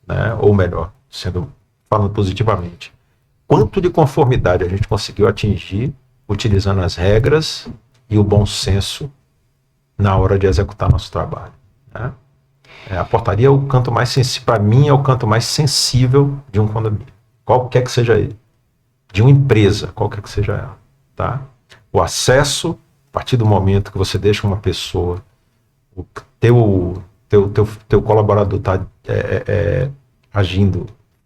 né? Ou melhor, falando positivamente, quanto de conformidade a gente conseguiu atingir utilizando as regras e o bom senso na hora de executar nosso trabalho, né? A portaria é o canto mais sensível, para mim é o canto mais sensível de um condomínio, qualquer que seja ele. De uma empresa, qualquer que seja ela, tá? O acesso, a partir do momento que você deixa uma pessoa, o teu colaborador tá agindo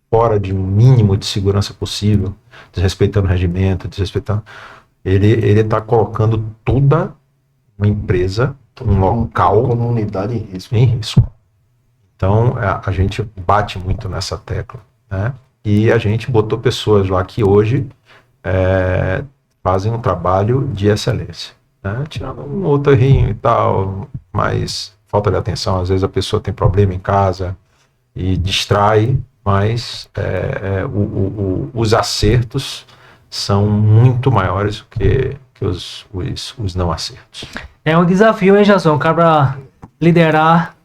fora de um mínimo de segurança possível, desrespeitando o regimento, ele está colocando toda uma empresa, um local, como unidade em risco. Então, a gente bate muito nessa tecla, né? E a gente botou pessoas lá que hoje fazem um trabalho de excelência, né? Tirando um outro errinho e tal, mas falta de atenção, às vezes a pessoa tem problema em casa e distrai, mas os acertos são muito maiores do que os não acertos. É um desafio, hein, Jason? Para liderar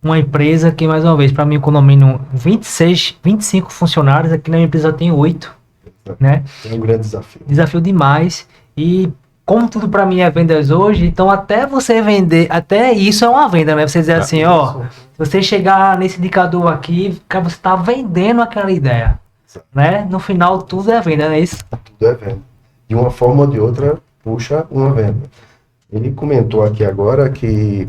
uma empresa que, mais uma vez, para mim, condomínio 25 funcionários, aqui na minha empresa tem 8, né? É um grande desafio. Desafio demais. E como tudo para mim é vendas hoje, então até você vender, até isso é uma venda, né? Você dizer assim, ó, se você chegar nesse indicador aqui, você tá vendendo aquela ideia, né? No final, tudo é venda, não é isso? Tudo é venda. De uma forma ou de outra, puxa uma venda. Ele comentou aqui agora que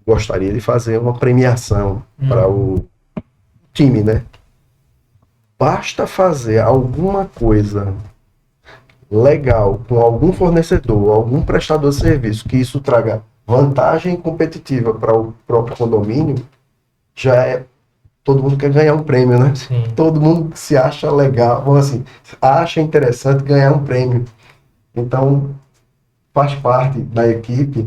gostaria de fazer uma premiação para o time, né? Basta fazer alguma coisa legal com algum fornecedor, algum prestador de serviço, que isso traga vantagem competitiva para o próprio condomínio, todo mundo quer ganhar um prêmio, né? Sim. Todo mundo se acha legal, ou assim, acha interessante ganhar um prêmio. Então, faz parte da equipe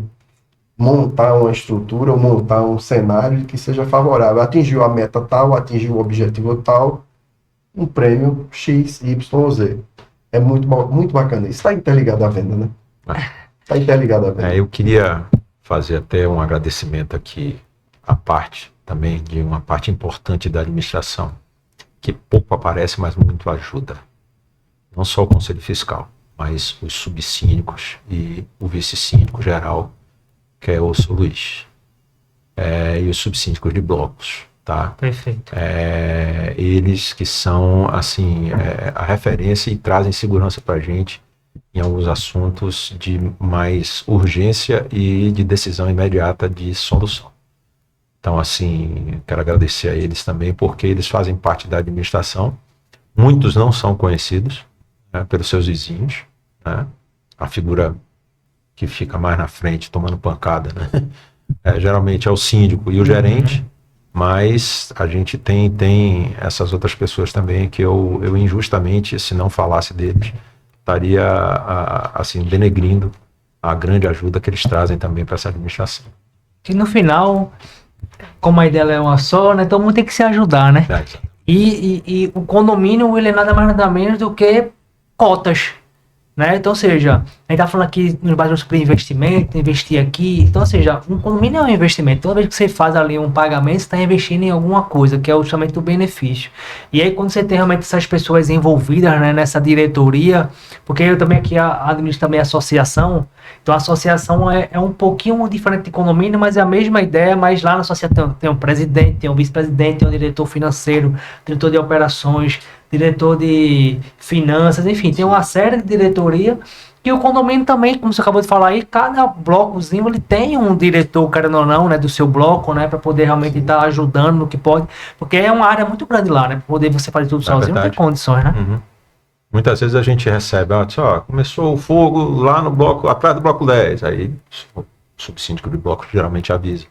montar uma estrutura, ou montar um cenário que seja favorável. Atingiu a meta tal, atingiu o objetivo tal, um prêmio X, Y, Z. É muito bacana. Isso está interligado à venda, né? Está interligado à venda. Eu queria fazer até um agradecimento aqui à parte também de uma parte importante da administração, que pouco aparece, mas muito ajuda. Não só o Conselho Fiscal, mas os subsíndicos e o vice-síndico geral, que é o Sr. Luiz, e os subsíndicos de blocos, tá? Perfeito. Eles que são, assim, a referência e trazem segurança para a gente em alguns assuntos de mais urgência e de decisão imediata de solução. Então, assim, quero agradecer a eles também, porque eles fazem parte da administração. Muitos não são conhecidos, né, pelos seus vizinhos, né? A figura que fica mais na frente tomando pancada, né? Geralmente é o síndico e o gerente, mas a gente tem essas outras pessoas também que eu injustamente, se não falasse deles, estaria assim, denegrindo a grande ajuda que eles trazem também para essa administração. Que no final, como a ideia é uma só, né? Todo mundo tem que se ajudar, né? E o condomínio, ele é nada mais nada menos do que cotas. né? Então, ou seja, a gente tá falando aqui nos bairros sobre investimento, investir aqui. Então, ou seja, um condomínio é um investimento. Toda vez que você faz ali um pagamento, você está investindo em alguma coisa, que é justamente o benefício. E aí, quando você tem realmente essas pessoas envolvidas, né, nessa diretoria, porque eu também aqui administro também a associação, então a associação é um pouquinho diferente de condomínio, mas é a mesma ideia, mas lá na associação tem um presidente, tem um vice-presidente, tem um diretor financeiro, diretor de operações, diretor de finanças, enfim, tem uma série de diretoria. E o condomínio também, como você acabou de falar aí, cada blocozinho ele tem um diretor, querendo ou não, né, do seu bloco, né, para poder realmente estar ajudando no que pode, porque é uma área muito grande lá, né, para poder você fazer tudo sozinho, não tem condições, né? Uhum. Muitas vezes a gente recebe, começou o fogo lá no bloco, atrás do bloco 10, aí o subsíndico do bloco geralmente avisa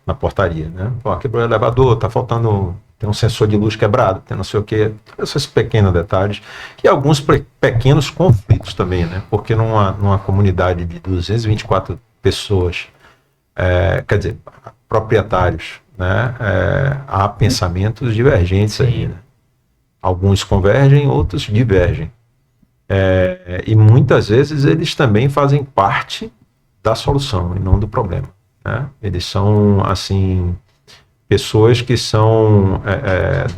na portaria, né? Quebrou o elevador, tá faltando, tem um sensor de luz quebrado, tem não sei o que, esses pequenos detalhes e alguns pequenos conflitos também, né? Porque numa comunidade de 224 pessoas, quer dizer, proprietários, né? Há pensamentos divergentes aí, né? Alguns convergem, outros divergem. E muitas vezes eles também fazem parte da solução e não do problema, né? Eles são, assim, pessoas que são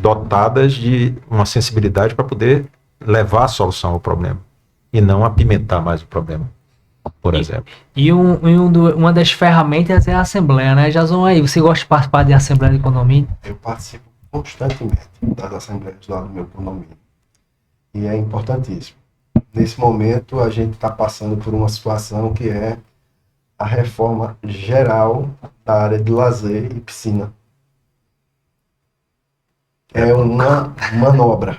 dotadas de uma sensibilidade para poder levar a solução ao problema e não apimentar mais o problema, por exemplo. E uma das ferramentas é a Assembleia, né? Jason, aí, você gosta de participar de Assembleia de Condomínio? Eu participo constantemente das assembleias lá do meu condomínio. E é importantíssimo. Nesse momento, a gente está passando por uma situação que é a reforma geral da área de lazer e piscina. É uma manobra.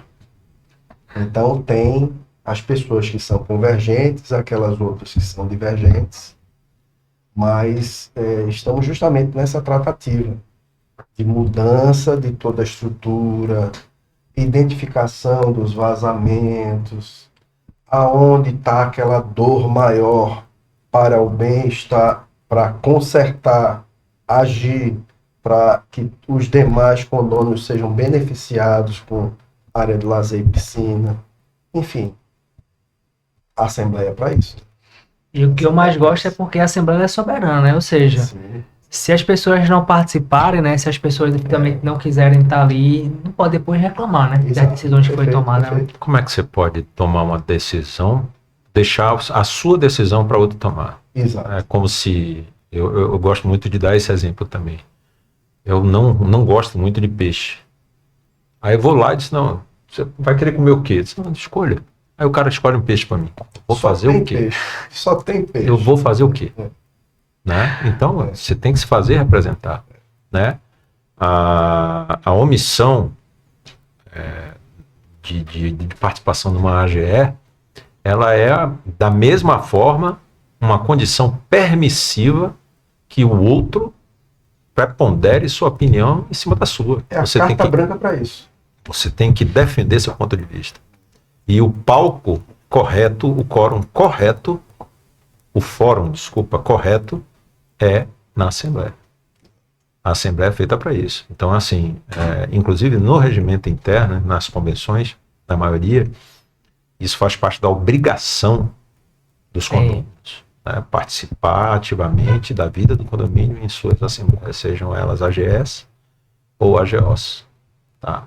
Então, tem as pessoas que são convergentes, aquelas outras que são divergentes, mas estamos justamente nessa tratativa de mudança de toda a estrutura, identificação dos vazamentos, aonde está aquela dor maior para o bem-estar, para consertar, agir, para que os demais condôminos sejam beneficiados com área de lazer e piscina. Enfim, a Assembleia é para isso. E o que eu mais gosto é porque a Assembleia é soberana, né? Ou seja, Sim. Se as pessoas não participarem, né? Se as pessoas efetivamente não quiserem estar ali, não pode depois reclamar, né? Das decisões que foi tomada. Né? Como é que você pode tomar uma decisão, deixar a sua decisão para outro tomar? Exato. É como se... Eu gosto muito de dar esse exemplo também. Eu não gosto muito de peixe. Aí eu vou lá e disse, não, você vai querer comer o quê? Eu disse, não, escolha. Aí o cara escolhe um peixe para mim. Vou fazer o quê? Só tem peixe. Eu vou fazer o quê? Né? Então, você tem que se fazer representar. Né? A omissão de participação numa AGE, ela é, da mesma forma, uma condição permissiva que o outro prepondere sua opinião em cima da sua. É a carta branca para isso. Você tem que defender seu ponto de vista. E o palco correto, o quórum correto, o fórum, correto, é na Assembleia. A Assembleia é feita para isso. Então, assim, inclusive no regimento interno, nas convenções, na maioria, isso faz parte da obrigação dos condôminos. Né? Participar ativamente da vida do condomínio em suas assembleias, sejam elas AGS ou AGOs. Tá?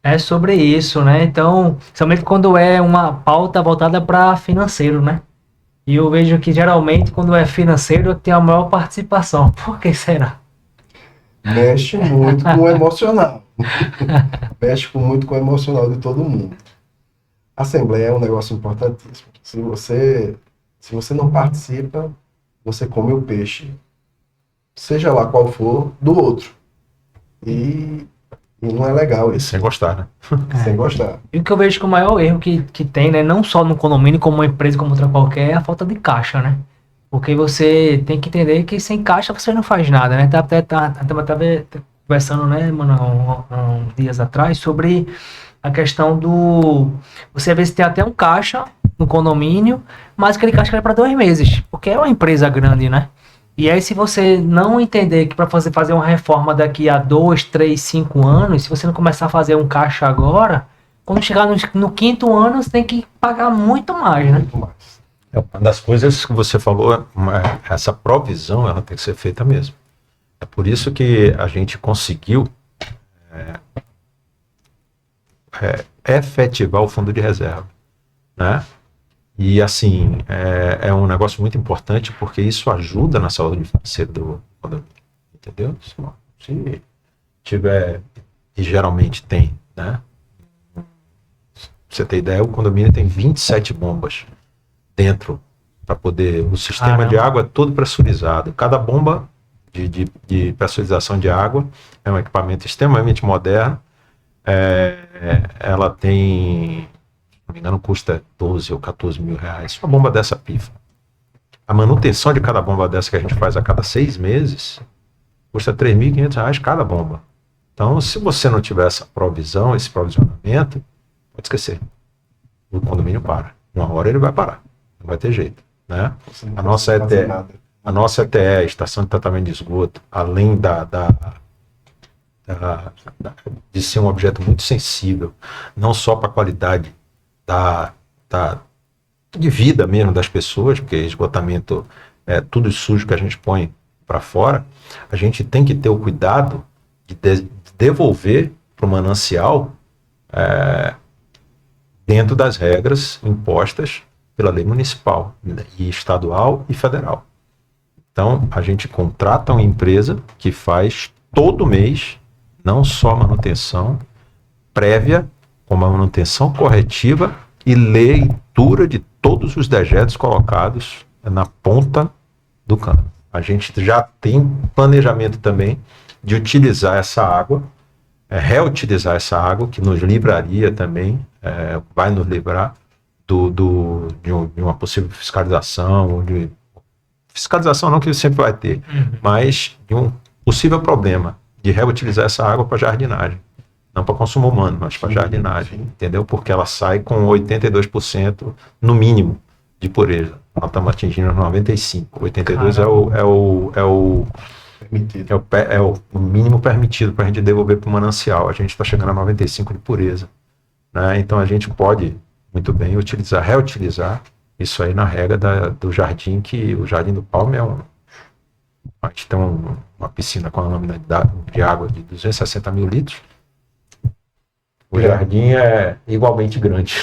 É sobre isso, né? Então, somente quando é uma pauta voltada para financeiro, né? E eu vejo que geralmente quando é financeiro tem a maior participação. Por que será? Mexe muito com o emocional. Mexe muito com o emocional de todo mundo. A Assembleia é um negócio importantíssimo. Se você não participa, você come o peixe, seja lá qual for, do outro. E não é legal isso. Sem gostar, né? Sem gostar. E o que eu vejo que o maior erro que tem, né, não só no condomínio, como uma empresa, como outra qualquer, é a falta de caixa, né? Porque você tem que entender que sem caixa você não faz nada, né? Tava conversando, né, mano, uns dias atrás, sobre a questão do... Você às vezes tem até um caixa no condomínio, mas aquele caixa é para 2 meses, porque é uma empresa grande, né? E aí, se você não entender que para fazer uma reforma daqui a 2, 3, 5 anos, se você não começar a fazer um caixa agora, Quando chegar no quinto ano, você tem que pagar muito mais, né? Muito mais. Uma das coisas que você falou, essa provisão, ela tem que ser feita mesmo. É por isso que a gente conseguiu efetivar o fundo de reserva, né? E assim, é um negócio muito importante porque isso ajuda na saúde financeira do condomínio, entendeu? Se tiver, e geralmente tem, né? Pra você ter ideia, o condomínio tem 27 bombas dentro para poder. O sistema de água é todo pressurizado. Cada bomba de pressurização de água é um equipamento extremamente moderno. Ela tem, se não me engano, custa 12 ou 14 mil reais. Uma bomba dessa pifa. A manutenção de cada bomba dessa que a gente faz a cada 6 meses custa 3.500 reais cada bomba. Então, se você não tiver essa provisão, esse provisionamento, pode esquecer. O condomínio para. Uma hora ele vai parar. Não vai ter jeito, né? A nossa ETE, Estação de Tratamento de Esgoto, além de ser um objeto muito sensível, não só para a qualidade de vida mesmo das pessoas, porque esgotamento é tudo sujo que a gente põe para fora, a gente tem que ter o cuidado de devolver para o manancial dentro das regras impostas pela lei municipal, e estadual e federal. Então, a gente contrata uma empresa que faz todo mês, não só manutenção prévia, como a manutenção corretiva e leitura de todos os dejetos colocados na ponta do cano. A gente já tem planejamento também de utilizar essa água, reutilizar essa água, que nos livraria também, vai nos livrar de uma possível fiscalização, fiscalização não, que sempre vai ter, mas de um possível problema de reutilizar essa água para jardinagem. Não para consumo humano, mas para jardinagem, entendeu? Porque ela sai com 82% no mínimo de pureza. Nós estamos atingindo 95%. 82% é o mínimo permitido para a gente devolver para o manancial. A gente está chegando a 95% de pureza, né? Então a gente pode muito bem reutilizar isso aí na rega do jardim, que o Jardim do Palme a gente tem uma piscina com a lâmina de água de 260 mil litros. O jardim é igualmente grande.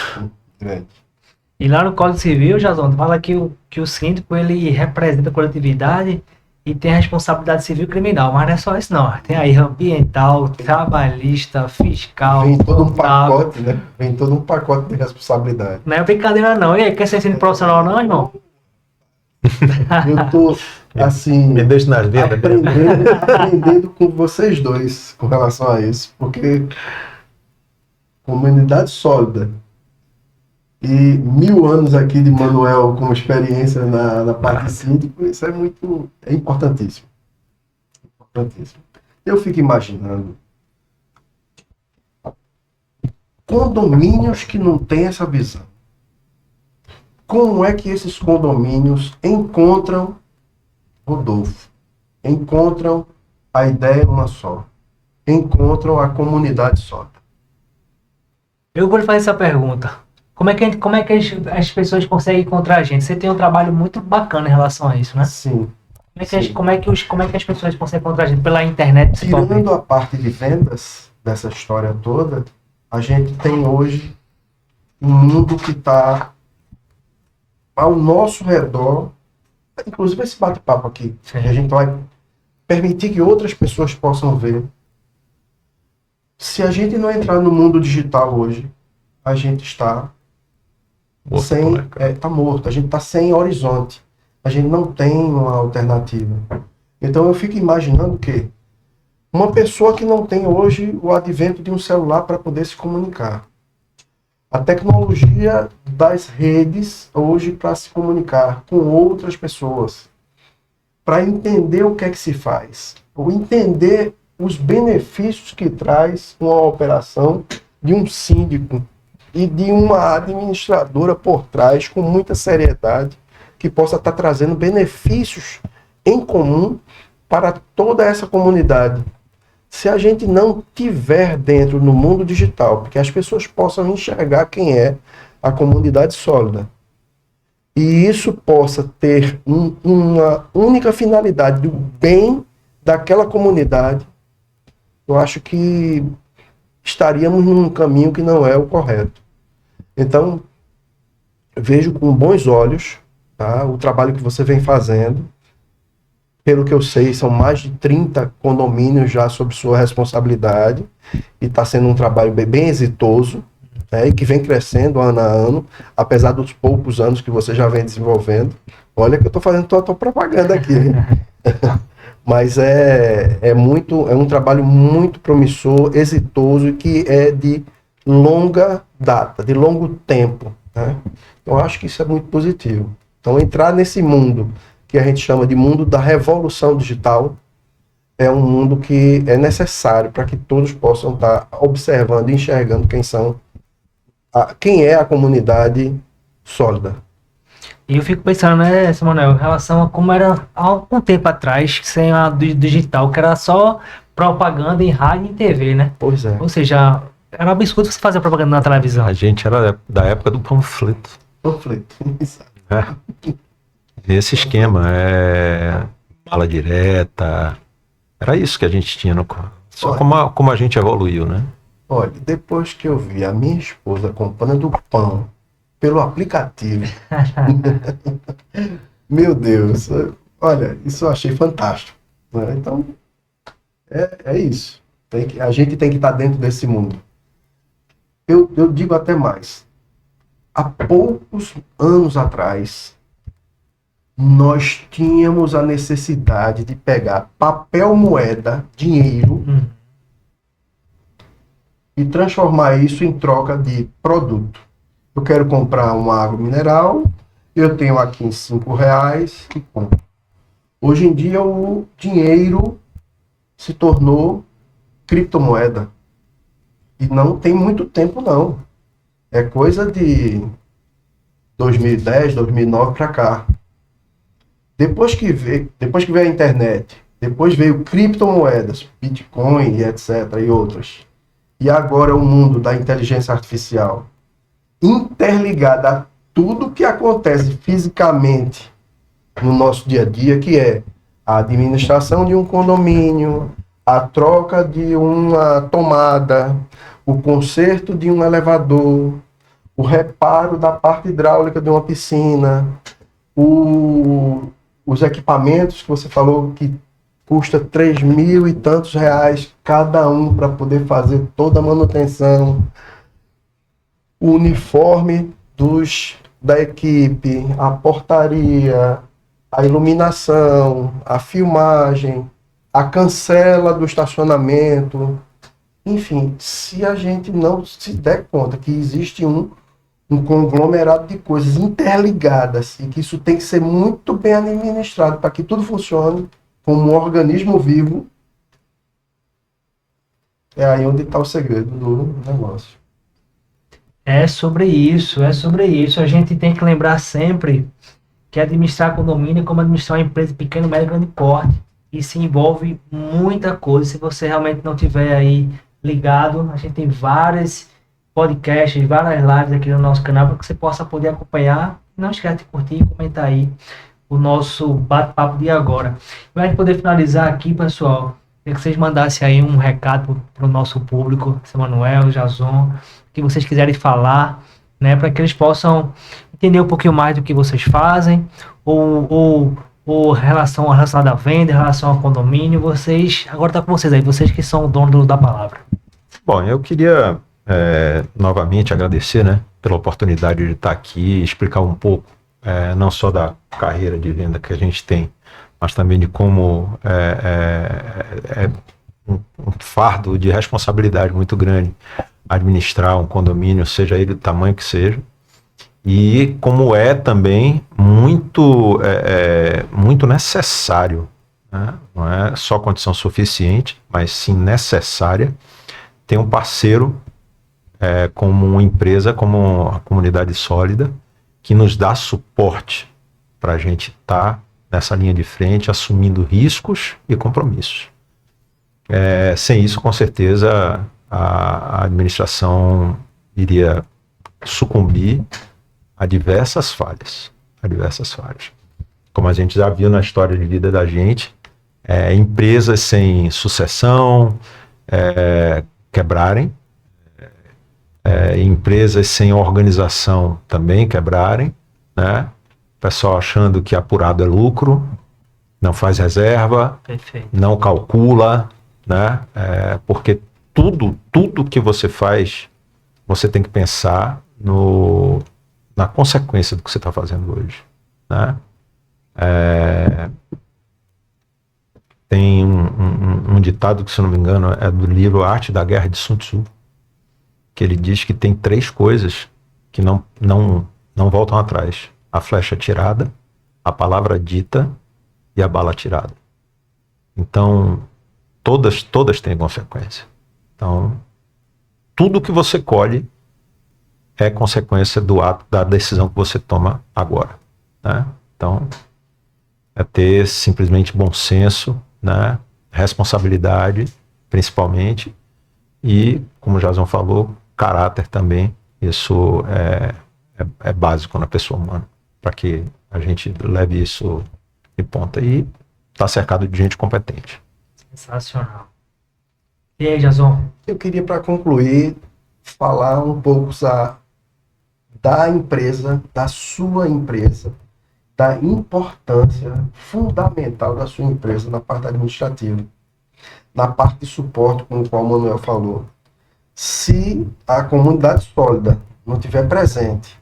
E lá no Código Civil, Jason, fala que o síndico ele representa a coletividade e tem a responsabilidade civil e criminal, mas não é só isso não. Tem aí ambiental, trabalhista, fiscal. Vem todo um pacote, né? Vem todo um pacote de responsabilidade. Não é brincadeira não. E aí, quer ser síndico profissional não, irmão? Eu tô, assim, Me deixa nas vendas. aprendendo com vocês dois com relação a isso, porque comunidade sólida e 1000 anos aqui de Manuel como experiência na parte de síndico, isso é importantíssimo. Importantíssimo. Eu fico imaginando condomínios que não têm essa visão. Como é que esses condomínios encontram Rodolfo? Encontram a ideia uma só. Encontram a comunidade sólida. Eu vou lhe fazer essa pergunta. Como é que as pessoas conseguem encontrar a gente? Você tem um trabalho muito bacana em relação a isso, né? Sim. Como é que as pessoas conseguem encontrar a gente? Pela internet, principalmente? Tirando a parte de vendas dessa história toda, a gente tem hoje um mundo que está ao nosso redor, inclusive esse bate-papo aqui, Sim. que a gente vai permitir que outras pessoas possam ver. Se a gente não entrar no mundo digital hoje, a gente está tá morto, a gente está sem horizonte, a gente não tem uma alternativa. Então eu fico imaginando que uma pessoa que não tem hoje o advento de um celular para poder se comunicar, a tecnologia das redes hoje para se comunicar com outras pessoas, para entender o que é que se faz, ou entender os benefícios que traz uma operação de um síndico e de uma administradora por trás com muita seriedade, que possa estar trazendo benefícios em comum para toda essa comunidade. se a gente não tiver dentro no mundo digital, porque as pessoas possam enxergar quem é a comunidade sólida, e isso possa ter uma única finalidade do bem daquela comunidade, eu acho que estaríamos num caminho que não é o correto. Então, vejo com bons olhos, tá, o trabalho que você vem fazendo. Pelo que eu sei, são mais de 30 condomínios já sob sua responsabilidade, e está sendo um trabalho bem exitoso, né, e que vem crescendo ano a ano, apesar dos poucos anos que você já vem desenvolvendo. Olha que eu estou fazendo tua propaganda aqui, hein? Mas é um trabalho muito promissor, exitoso, e que é de longa data, de longo tempo, né? Eu acho que isso é muito positivo. Então, entrar nesse mundo que a gente chama de mundo da revolução digital é um mundo que é necessário para que todos possam estar observando e enxergando quem é a comunidade sólida. E eu fico pensando, né, Samuel, em relação a como era há algum tempo atrás, sem a digital, que era só propaganda em rádio e TV, né? Pois é. Ou seja, era um absurdo você fazer propaganda na televisão. A gente era da época do panfleto. Conflito. Esse esquema, bala direta, era isso que a gente tinha no... Só como a gente evoluiu, né? Olha, depois que eu vi a minha esposa comprando pão pelo aplicativo, meu Deus, olha, isso eu achei fantástico, né? Então, é isso. A gente tem que estar dentro desse mundo. Eu digo até mais. Há poucos anos atrás, nós tínhamos a necessidade de pegar papel moeda, dinheiro, e transformar isso em troca de produto. Eu quero comprar uma água mineral, eu tenho aqui em R$5 e compro. Hoje em dia o dinheiro se tornou criptomoeda. E não tem muito tempo não. É coisa de 2010, 2009 para cá. Depois que veio a internet, depois veio criptomoedas, Bitcoin e etc. e outras. E agora o mundo da inteligência artificial, interligada a tudo que acontece fisicamente no nosso dia a dia, que é a administração de um condomínio, a troca de uma tomada, o conserto de um elevador, o reparo da parte hidráulica de uma piscina, os equipamentos que você falou que custa 3.000 e tantos reais cada um para poder fazer toda a manutenção, o uniforme da equipe, a portaria, a iluminação, a filmagem, a cancela do estacionamento. Enfim, se a gente não se der conta que existe um conglomerado de coisas interligadas e que isso tem que ser muito bem administrado para que tudo funcione como um organismo vivo, é aí onde está o segredo do negócio. É sobre isso, é sobre isso. A gente tem que lembrar sempre que administrar condomínio é como administrar uma empresa de pequeno, médio e grande porte. E se envolve muita coisa. Se você realmente não tiver aí ligado, a gente tem vários podcasts, várias lives aqui no nosso canal para que você possa poder acompanhar. Não esquece de curtir e comentar aí o nosso bate-papo de agora. Para a gente poder finalizar aqui, pessoal, queria que vocês mandassem aí um recado para o nosso público, Samuel, Jason, que vocês quiserem falar, né, para que eles possam entender um pouquinho mais do que vocês fazem, ou relação à venda, em relação ao condomínio. Vocês, agora está com vocês aí, vocês que são o dono da palavra. Bom, eu queria novamente agradecer, né, pela oportunidade de estar aqui e explicar um pouco, não só da carreira de venda que a gente tem, mas também de como um fardo de responsabilidade muito grande administrar um condomínio, seja ele do tamanho que seja, e como é também muito necessário, né? Não é só condição suficiente, mas sim necessária, ter um parceiro como uma empresa, como a comunidade sólida, que nos dá suporte para a gente estar nessa linha de frente, assumindo riscos e compromissos. Sem isso, com certeza, a administração iria sucumbir a diversas falhas. A diversas falhas. Como a gente já viu na história de vida da gente, empresas sem sucessão quebrarem, empresas sem organização também quebrarem, né? O pessoal achando que apurado é lucro, não faz reserva, Perfeito. não calcula, né? Porque tudo que você faz, você tem que pensar na consequência do que você está fazendo hoje, né? Tem um ditado que, se não me engano, é do livro Arte da Guerra de Sun Tzu, que ele diz que tem 3 coisas que não voltam atrás: a flecha tirada, a palavra dita e a bala tirada. Então, todas têm consequência. Então, tudo que você colhe é consequência do ato, da decisão que você toma agora, né? Então, é ter simplesmente bom senso, né? Responsabilidade, principalmente, e, como o Jason falou, caráter também. Isso é básico na pessoa humana, para que a gente leve isso de ponta, e está cercado de gente competente. Sensacional. E aí, Jason? Eu queria, para concluir, falar um pouco da empresa, da sua empresa, da importância fundamental da sua empresa na parte administrativa, na parte de suporte, com o qual o Manuel falou. Se a comunidade sólida não estiver presente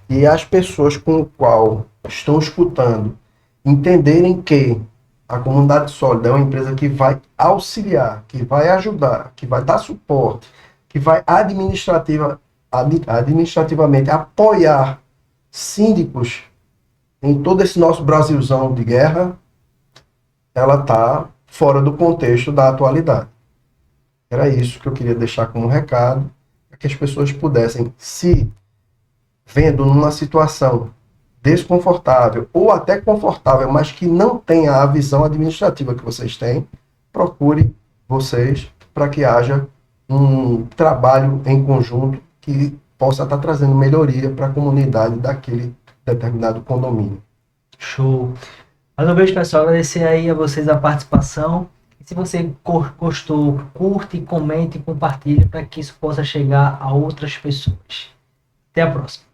e as pessoas com o qual estão escutando entenderem que a comunidade sólida é uma empresa que vai auxiliar, que vai ajudar, que vai dar suporte, que vai administrativamente apoiar síndicos em todo esse nosso Brasilzão de guerra, ela está fora do contexto da atualidade. Era isso que eu queria deixar como recado, para que as pessoas pudessem, se vendo numa situação desconfortável ou até confortável, mas que não tenha a visão administrativa que vocês têm, procure vocês para que haja um trabalho em conjunto que possa estar trazendo melhoria para a comunidade daquele determinado condomínio. Show. Mais uma vez, pessoal, agradecer aí a vocês a participação. E se você gostou, curte, comente e compartilhe para que isso possa chegar a outras pessoas. Até a próxima.